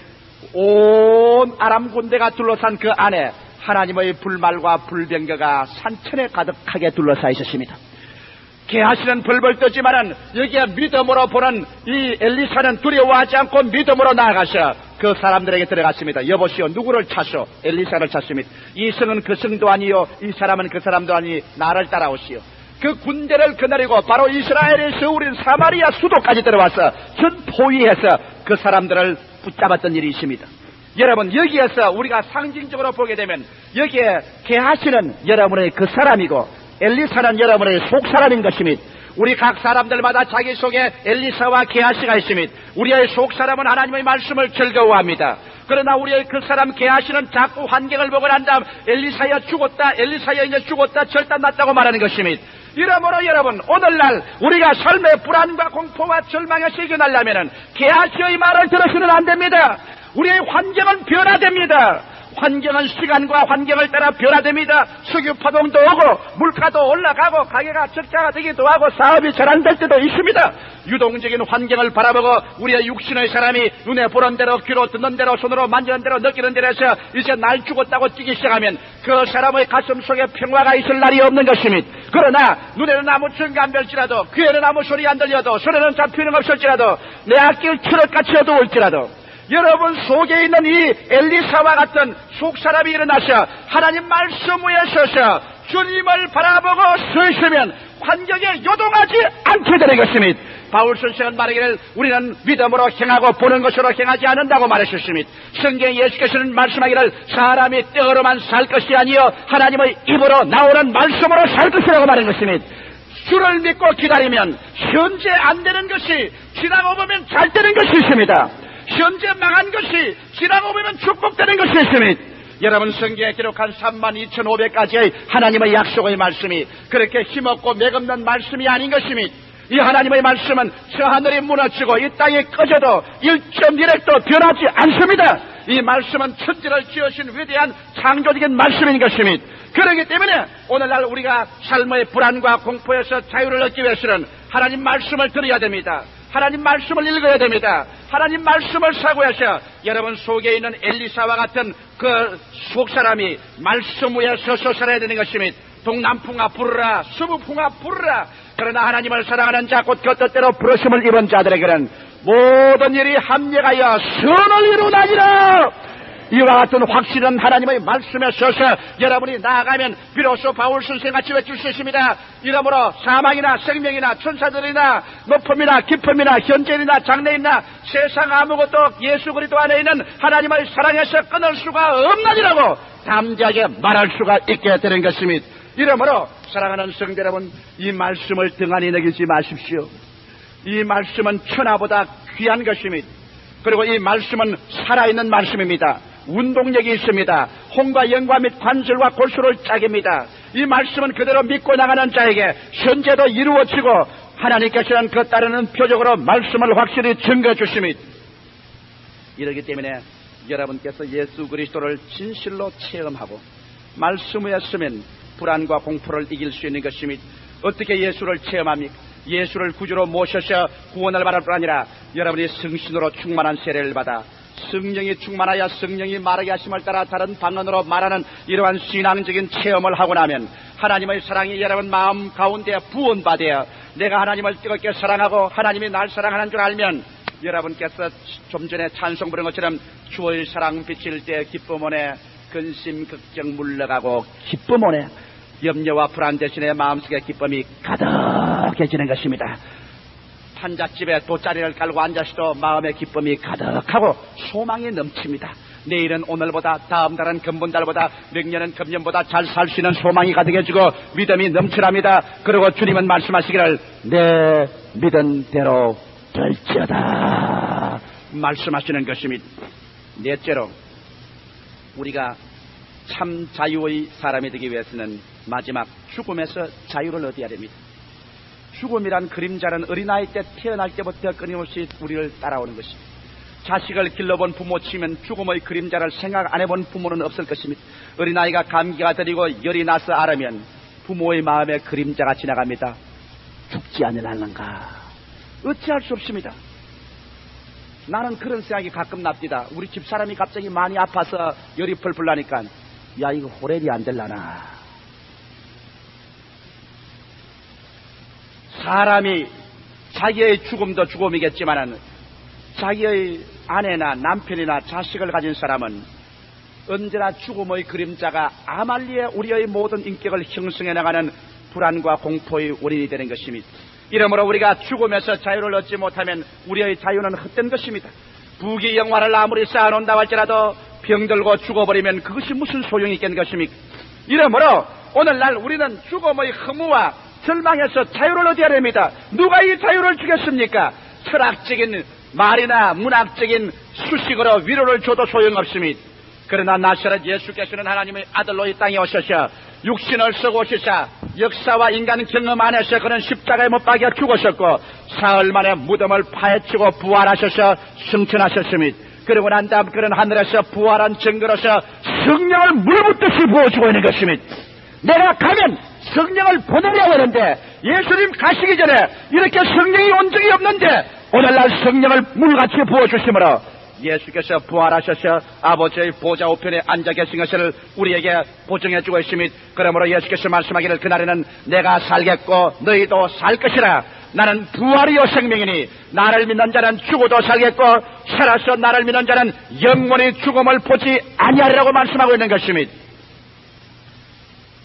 온 아람 군대가 둘러싼 그 안에 하나님의 불말과 불병거가 산천에 가득하게 둘러싸여 있었습니다. 게하시는 벌벌 떠지만은 여기에 믿음으로 보는 이 엘리사는 두려워하지 않고 믿음으로 나아가서 그 사람들에게 들어갔습니다. 여보시오, 누구를 찾소? 엘리사를 찾습니다. 이 성은 그 성도 아니요, 이 사람은 그 사람도 아니, 나를 따라오시오. 그 군대를 거느리고 바로 이스라엘의 서울인 사마리아 수도까지 들어와서 전 포위해서 그 사람들을 붙잡았던 일이 있습니다. 여러분, 여기에서 우리가 상징적으로 보게 되면 여기에 게하시는 여러분의 그 사람이고 엘리사는 여러분의 속사람인 것입니다. 우리 각 사람들마다 자기 속에 엘리사와 게하시가 있습니다. 우리의 속사람은 하나님의 말씀을 즐거워합니다. 그러나 우리의 그 사람 게하시는 자꾸 환경을 보고 난 다음 엘리사야 죽었다, 엘리사야 이제 죽었다, 절단났다고 말하는 것입니다. 이러므로 여러분, 오늘날 우리가 삶의 불안과 공포와 절망에서 이겨나려면 게하시의 말을 들어서는 안 됩니다. 우리의 환경은 변화됩니다. 환경은 시간과 환경을 따라 변화됩니다. 석유 파동도 오고 물가도 올라가고 가게가 적자가 되기도 하고 사업이 잘 안 될 때도 있습니다. 유동적인 환경을 바라보고 우리의 육신의 사람이 눈에 보는 대로, 귀로 듣는 대로, 손으로 만지는 대로, 느끼는 대로 해서 이제 날 죽었다고 뛰기 시작하면 그 사람의 가슴 속에 평화가 있을 날이 없는 것입니다. 그러나 눈에는 아무 증거 안 별지라도, 귀에는 아무 소리 안 들려도, 손에는 잡히는 없을지라도, 내 앞길 철학같이 어두울지라도 여러분 속에 있는 이 엘리사와 같은 속사람이 일어나서 하나님 말씀 위에 서서 주님을 바라보고 서 있으면 환경에 요동하지 않게 되는 것입니다. 바울 선생은 말하기를 우리는 믿음으로 행하고 보는 것으로 행하지 않는다고 말하셨습니다. 성경에 예수께서는 말씀하기를 사람이 떡으로만 살 것이 아니요 하나님의 입으로 나오는 말씀으로 살 것이라고 말한 것입니다. 주를 믿고 기다리면 현재 안 되는 것이 지나고 보면 잘 되는 것이 있습니다. 현재 망한 것이 지나고 보면 축복되는 것이 있습니다. 여러분, 성경에 기록한 32,500가지의 하나님의 약속의 말씀이 그렇게 힘없고 맥없는 말씀이 아닌 것입니다. 이 하나님의 말씀은 저 하늘이 무너지고 이 땅이 꺼져도 1.1핵도 변하지 않습니다. 이 말씀은 천지를 지으신 위대한 창조적인 말씀인 것입니다. 그렇기 때문에 오늘날 우리가 삶의 불안과 공포에서 자유를 얻기 위해서는 하나님 말씀을 들어야 됩니다. 하나님 말씀을 읽어야 됩니다. 하나님 말씀을 사고해서 여러분 속에 있는 엘리사와 같은 그 속사람이 말씀 위에 서서 살아야 되는 것입니다. 동남풍아 부르라, 서부풍아 부르라. 그러나 하나님을 사랑하는 자 곧 그 뜻대로 부르심을 입은 자들에게는 모든 일이 합력하여 선을 이루나니라. 이와 같은 확실한 하나님의 말씀에 서서 여러분이 나아가면 비로소 바울 선생같이 외칠 수 있습니다. 이러므로 사망이나 생명이나 천사들이나 높음이나 깊음이나 현재이나 장래이나 세상 아무것도 예수 그리스도 안에 있는 하나님의 사랑에서 끊을 수가 없나니라고 담대하게 말할 수가 있게 되는 것입니다. 이러므로 사랑하는 성도 여러분, 이 말씀을 등한히 여기지 마십시오. 이 말씀은 천하보다 귀한 것입니다. 그리고 이 말씀은 살아있는 말씀입니다. 운동력이 있습니다. 홍과 영과 및 관절과 골수를 짜깁니다. 이 말씀은 그대로 믿고 나가는 자에게 현재도 이루어지고 하나님께서는 그 따르는 표적으로 말씀을 확실히 증거해 주십니다. 이러기 때문에 여러분께서 예수 그리스도를 진실로 체험하고 말씀 위에 서면 불안과 공포를 이길 수 있는 것입니다. 어떻게 예수를 체험합니까? 예수를 구주로 모셔서 구원을 받을 뿐 아니라 여러분이 성신으로 충만한 세례를 받아 성령이 충만하여 성령이 말하게 하심을 따라 다른 방언으로 말하는 이러한 신앙적인 체험을 하고 나면 하나님의 사랑이 여러분 마음 가운데 부원받아 내가 하나님을 뜨겁게 사랑하고 하나님이 날 사랑하는 줄 알면 여러분께서 좀 전에 찬송 부른 것처럼 주의 사랑 비칠 때 기쁨 오네 근심 걱정 물러가고 기쁨 오네 염려와 불안 대신에 마음속에 기쁨이 가득해지는 것입니다. 판잣집에 돗자리를 깔고 앉아서도 마음의 기쁨이 가득하고 소망이 넘칩니다. 내일은 오늘보다 다음 달은 금분달보다 명년은 금년보다 잘 살 수 있는 소망이 가득해지고 믿음이 넘쳐납니다. 그리고 주님은 말씀하시기를 내 믿은 대로 될지어다 말씀하시는 것입니다. 넷째로 우리가 참 자유의 사람이 되기 위해서는 마지막 죽음에서 자유를 얻어야 됩니다. 죽음이란 그림자는 어린아이 때 태어날 때부터 끊임없이 우리를 따라오는 것입니다. 자식을 길러본 부모 치면 죽음의 그림자를 생각 안 해본 부모는 없을 것입니다. 어린아이가 감기가 들이고 열이 나서 앓으면 부모의 마음에 그림자가 지나갑니다. 죽지 않으려는가 어찌할 수 없습니다. 나는 그런 생각이 가끔 납니다. 우리 집사람이 갑자기 많이 아파서 열이 펄펄 나니까 야 이거 호랩이 안 될라나. 사람이 자기의 죽음도 죽음이겠지만은 자기의 아내나 남편이나 자식을 가진 사람은 언제나 죽음의 그림자가 아말리에 우리의 모든 인격을 형성해 나가는 불안과 공포의 원인이 되는 것입니다. 이러므로 우리가 죽음에서 자유를 얻지 못하면 우리의 자유는 헛된 것입니다. 부귀 영화를 아무리 쌓아놓는다고 할지라도 병들고 죽어버리면 그것이 무슨 소용이 있겠는 것입니까? 이러므로 오늘날 우리는 죽음의 허무와 절망에서 자유를 얻어야 됩니다. 누가 이 자유를 주겠습니까? 철학적인 말이나 문학적인 수식으로 위로를 줘도 소용없습니다. 그러나 나사렛 예수께서는 하나님의 아들로 이 땅에 오셔서 육신을 쓰고 오시사 역사와 인간 경험 안에서 그는 십자가에 못 박여 죽으셨고 사흘 만에 무덤을 파헤치고 부활하셔서 승천하셨습니다. 그러고 난 다음 그는 하늘에서 부활한 증거로서 성령을 물붓듯이 부어주고 있는 것입니다. 내가 가면 성령을 보내려고 하는데 예수님 가시기 전에 이렇게 성령이 온 적이 없는데 오늘날 성령을 물같이 부어주심으로 예수께서 부활하셔서 아버지의 보좌 우편에 앉아 계신 것을 우리에게 보증해주고 있습니다. 그러므로 예수께서 말씀하기를 그날에는 내가 살겠고 너희도 살 것이라. 나는 부활이요 생명이니 나를 믿는 자는 죽어도 살겠고 살아서 나를 믿는 자는 영원히 죽음을 보지 아니하리라고 말씀하고 있는 것입니다.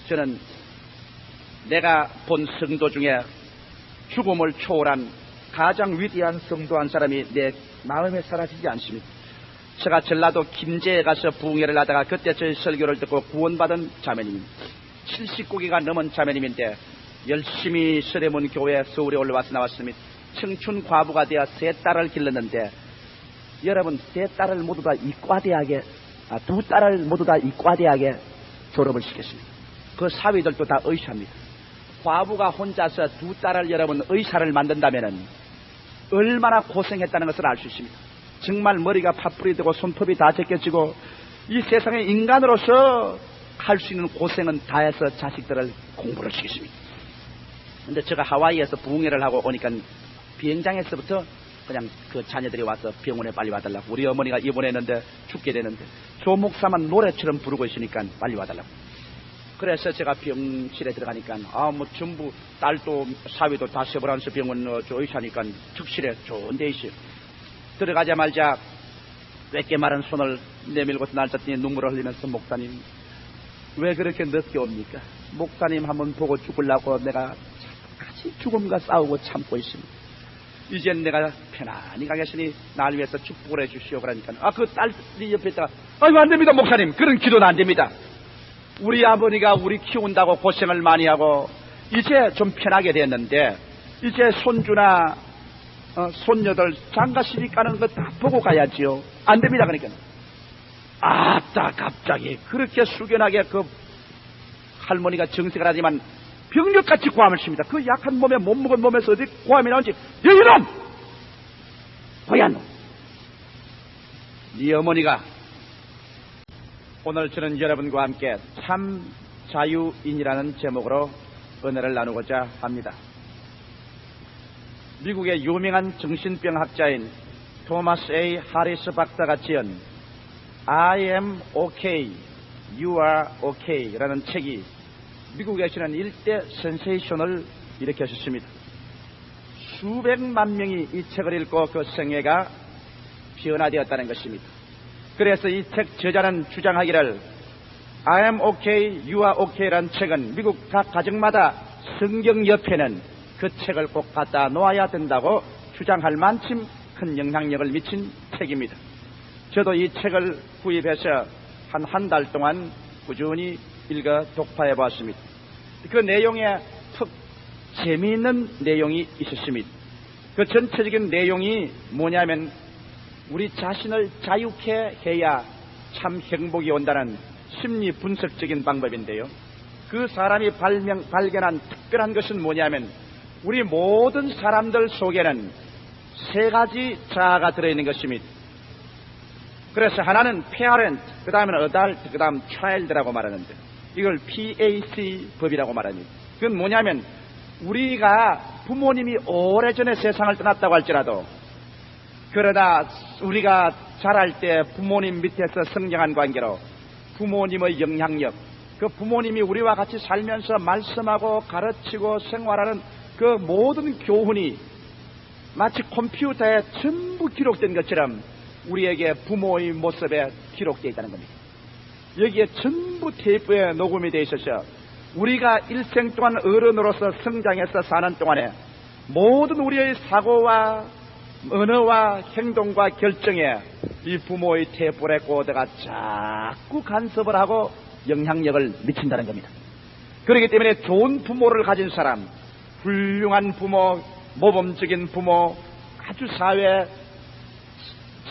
저는 내가 본 성도 중에 죽음을 초월한 가장 위대한 성도 한 사람이 내 마음에 사라지지 않습니다. 제가 전라도 김제에 가서 부흥회를 하다가 그때 저희 설교를 듣고 구원받은 자매님입니다. 70고기가 넘은 자매님인데 열심히 서대문 교회 서울에 올라와서 나왔습니다. 청춘 과부가 되어 세 딸을 길렀는데, 여러분, 세 딸을 모두 다 이과대학에, 두 딸을 모두 다 이과대학에 졸업을 시켰습니다. 그 사위들도 다 의사입니다. 과부가 혼자서 두 딸을 여러분 의사를 만든다면은 얼마나 고생했다는 것을 알 수 있습니다. 정말 머리가 파뿌리 되고 손톱이 다 제껴지고 이 세상에 인간으로서 할 수 있는 고생은 다 해서 자식들을 공부를 시켰습니다. 근데 제가 하와이에서 부흥회를 하고 오니까 비행장에서부터 그냥 그 자녀들이 와서 병원에 빨리 와달라고, 우리 어머니가 입원했는데 죽게 되는데 조 목사만 노래처럼 부르고 있으니까 빨리 와달라고. 그래서 제가 병실에 들어가니까 뭐 전부 딸도 사위도 다 세브란스 병원 의사니까 특실에 좋은 데 있어요. 들어가자마자 웩게 마른 손을 내밀고 날쳤더니 눈물을 흘리면서, 목사님 왜 그렇게 늦게 옵니까? 목사님 한번 보고 죽으려고 내가 같이 죽음과 싸우고 참고 있습니다. 이젠 내가 편안히 가겠으니 날 위해서 축복을 해주시오. 그러니까 그 딸이 옆에 있다가 아이고 안 됩니다 목사님, 그런 기도는 안 됩니다. 우리 아버니가 우리 키운다고 고생을 많이 하고 이제 좀 편하게 됐는데 이제 손주나 손녀들 장가 시집 가는 거 다 보고 가야지요. 안 됩니다. 그러니까 아따 갑자기 그렇게 숙연하게 그 할머니가 정색을 하지만 병력같이 고함을 칩니다. 그 약한 몸에 못 먹은 몸에서 어디 고함이 나온지. 여이놈! 고얀 놈! 네 어머니가 오늘 저는 여러분과 함께 참 자유인이라는 제목으로 은혜를 나누고자 합니다. 미국의 유명한 정신병학자인 토마스 A. 하리스 박사가 지은 I am okay, you are okay 라는 책이 미국에서는 일대 센세이션을 일으켰습니다. 수백만 명이 이 책을 읽고 그 생애가 변화되었다는 것입니다. 그래서 이 책 저자는 주장하기를 I am okay, you are okay 라는 책은 미국 각 가정마다 성경 옆에는 그 책을 꼭 갖다 놓아야 된다고 주장할 만큼 큰 영향력을 미친 책입니다. 저도 이 책을 구입해서 한 달 동안 꾸준히 읽어 독파해 보았습니다. 그 내용에 특 재미있는 내용이 있었습니다. 그 전체적인 내용이 뭐냐면 우리 자신을 자유케 해야 참 행복이 온다는 심리 분석적인 방법인데요. 그 사람이 발견한 특별한 것은 뭐냐면 우리 모든 사람들 속에는 세 가지 자아가 들어있는 것입니다. 그래서 하나는 parent, 그 다음에는 adult, 그 다음 child라고 말하는데 이걸 PAC 법이라고 말합니다. 그건 뭐냐면 우리가 부모님이 오래전에 세상을 떠났다고 할지라도 그러나 우리가 자랄 때 부모님 밑에서 성장한 관계로 부모님의 영향력, 그 부모님이 우리와 같이 살면서 말씀하고 가르치고 생활하는 그 모든 교훈이 마치 컴퓨터에 전부 기록된 것처럼 우리에게 부모의 모습에 기록되어 있다는 겁니다. 여기에 전부 테이프에 녹음이 되어 있어서 우리가 일생 동안 어른으로서 성장해서 사는 동안에 모든 우리의 사고와 언어와 행동과 결정에 이 부모의 테이프 레코더가 자꾸 간섭을 하고 영향력을 미친다는 겁니다. 그렇기 때문에 좋은 부모를 가진 사람, 훌륭한 부모, 모범적인 부모, 아주 사회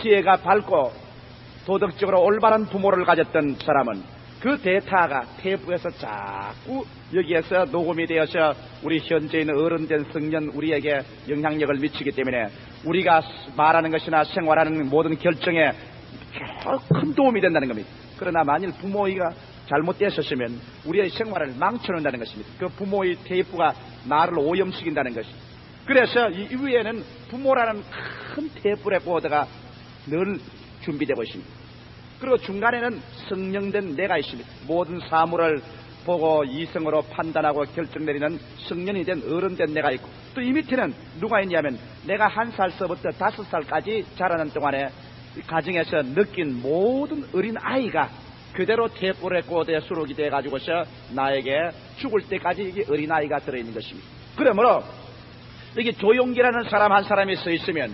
지혜가 밝고 도덕적으로 올바른 부모를 가졌던 사람은 그 데이터가 테이프에서 자꾸 여기에서 녹음이 되어서 우리 현재 있는 어른된 성년 우리에게 영향력을 미치기 때문에 우리가 말하는 것이나 생활하는 모든 결정에 큰 도움이 된다는 겁니다. 그러나 만일 부모가 잘못되었으면 우리의 생활을 망쳐놓는다는 것입니다. 그 부모의 테이프가 나를 오염시킨다는 것입니다. 그래서 이 위에는 부모라는 큰 테이프 레코더가 늘 준비되고 있습니다. 그리고 중간에는 성령된 내가 있습니다. 모든 사물을 보고 이성으로 판단하고 결정 내리는 성년이 된 어른된 내가 있고 또 이 밑에는 누가 있냐면 내가 1살서부터 5살까지 자라는 동안에 가정에서 느낀 모든 어린 아이가 그대로 테이프레 코드에 수록이 돼가지고서 나에게 죽을 때까지 이게 어린아이가 들어있는 것입니다. 그러므로 여기 조용기라는 사람 한 사람이 서 있으면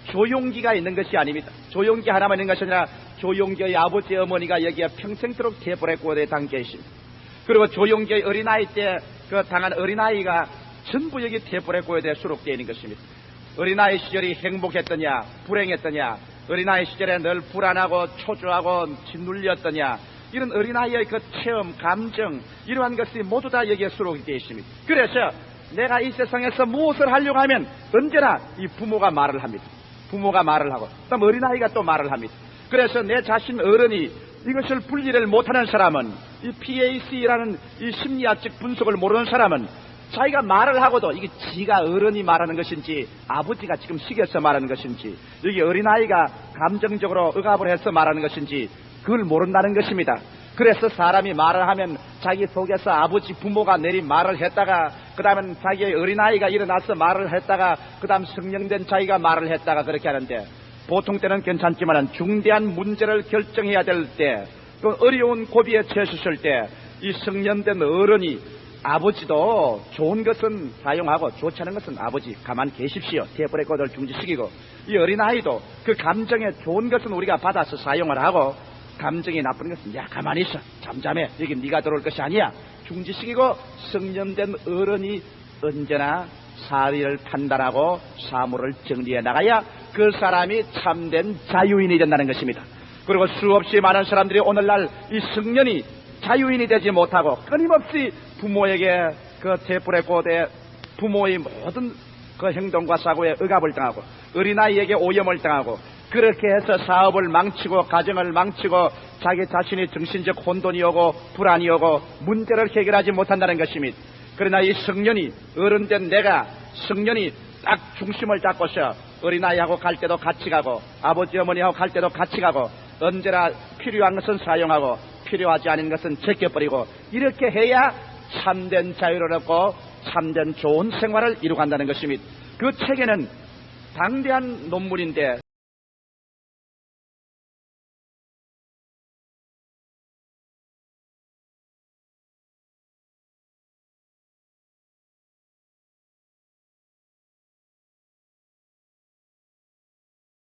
조용기가 있는 것이 아닙니다. 조용기 하나만 있는 것이 아니라 조용기의 아버지 어머니가 여기에 평생토록 테이프레 코드에 담겨 있습니다. 그리고 조용기의 어린아이 때 그 당한 어린아이가 전부 여기 테이프레 코드에 수록되어 있는 것입니다. 어린아이 시절이 행복했더냐 불행했더냐, 어린아이 시절에 늘 불안하고 초조하고 짓눌렸더냐, 이런 어린아이의 그 체험, 감정, 이러한 것이 모두 다 여기에 수록이 되어 있습니다. 그래서 내가 이 세상에서 무엇을 하려고 하면 언제나 이 부모가 말을 합니다. 부모가 말을 하고 그다음 어린아이가 또 말을 합니다. 그래서 내 자신 어른이 이것을 분리를 못하는 사람은, 이 PAC라는 이 심리학적 분석을 모르는 사람은 자기가 말을 하고도 이게 지가 어른이 말하는 것인지 아버지가 지금 시켜서 말하는 것인지 여기 어린아이가 감정적으로 억압을 해서 말하는 것인지 그걸 모른다는 것입니다. 그래서 사람이 말을 하면 자기 속에서 아버지 부모가 내린 말을 했다가 그 다음엔 자기의 어린아이가 일어나서 말을 했다가 그 다음 성령된 자기가 말을 했다가 그렇게 하는데, 보통 때는 괜찮지만 중대한 문제를 결정해야 될 때, 또 어려운 고비에 처했을 때 이 성년된 어른이 아버지도 좋은 것은 사용하고 좋지 않은 것은 아버지 가만 계십시오, 테이프레 코드를 중지시키고, 이 어린아이도 그 감정에 좋은 것은 우리가 받아서 사용을 하고 감정이 나쁜 것은 야 가만히 있어 잠잠해 여기 네가 들어올 것이 아니야 중지시키고, 성년된 어른이 언제나 사리를 판단하고 사물을 정리해 나가야 그 사람이 참된 자유인이 된다는 것입니다. 그리고 수없이 많은 사람들이 오늘날 이 성년이 자유인이 되지 못하고 끊임없이 부모에게 그 테이프레 코드에 부모의 모든 그 행동과 사고에 억압을 당하고 어린아이에게 오염을 당하고 그렇게 해서 사업을 망치고 가정을 망치고 자기 자신이 정신적 혼돈이 오고 불안이 오고 문제를 해결하지 못한다는 것입니다. 그러나 이 성년이 어른된 내가 성년이 딱 중심을 잡고서 어린아이하고 갈 때도 같이 가고 아버지 어머니하고 갈 때도 같이 가고 언제나 필요한 것은 사용하고 필요하지 않은 것은 제껴버리고 이렇게 해야 참된 자유를 얻고 참된 좋은 생활을 이루간다는 것입니다. 그 책에는 당대한 논문인데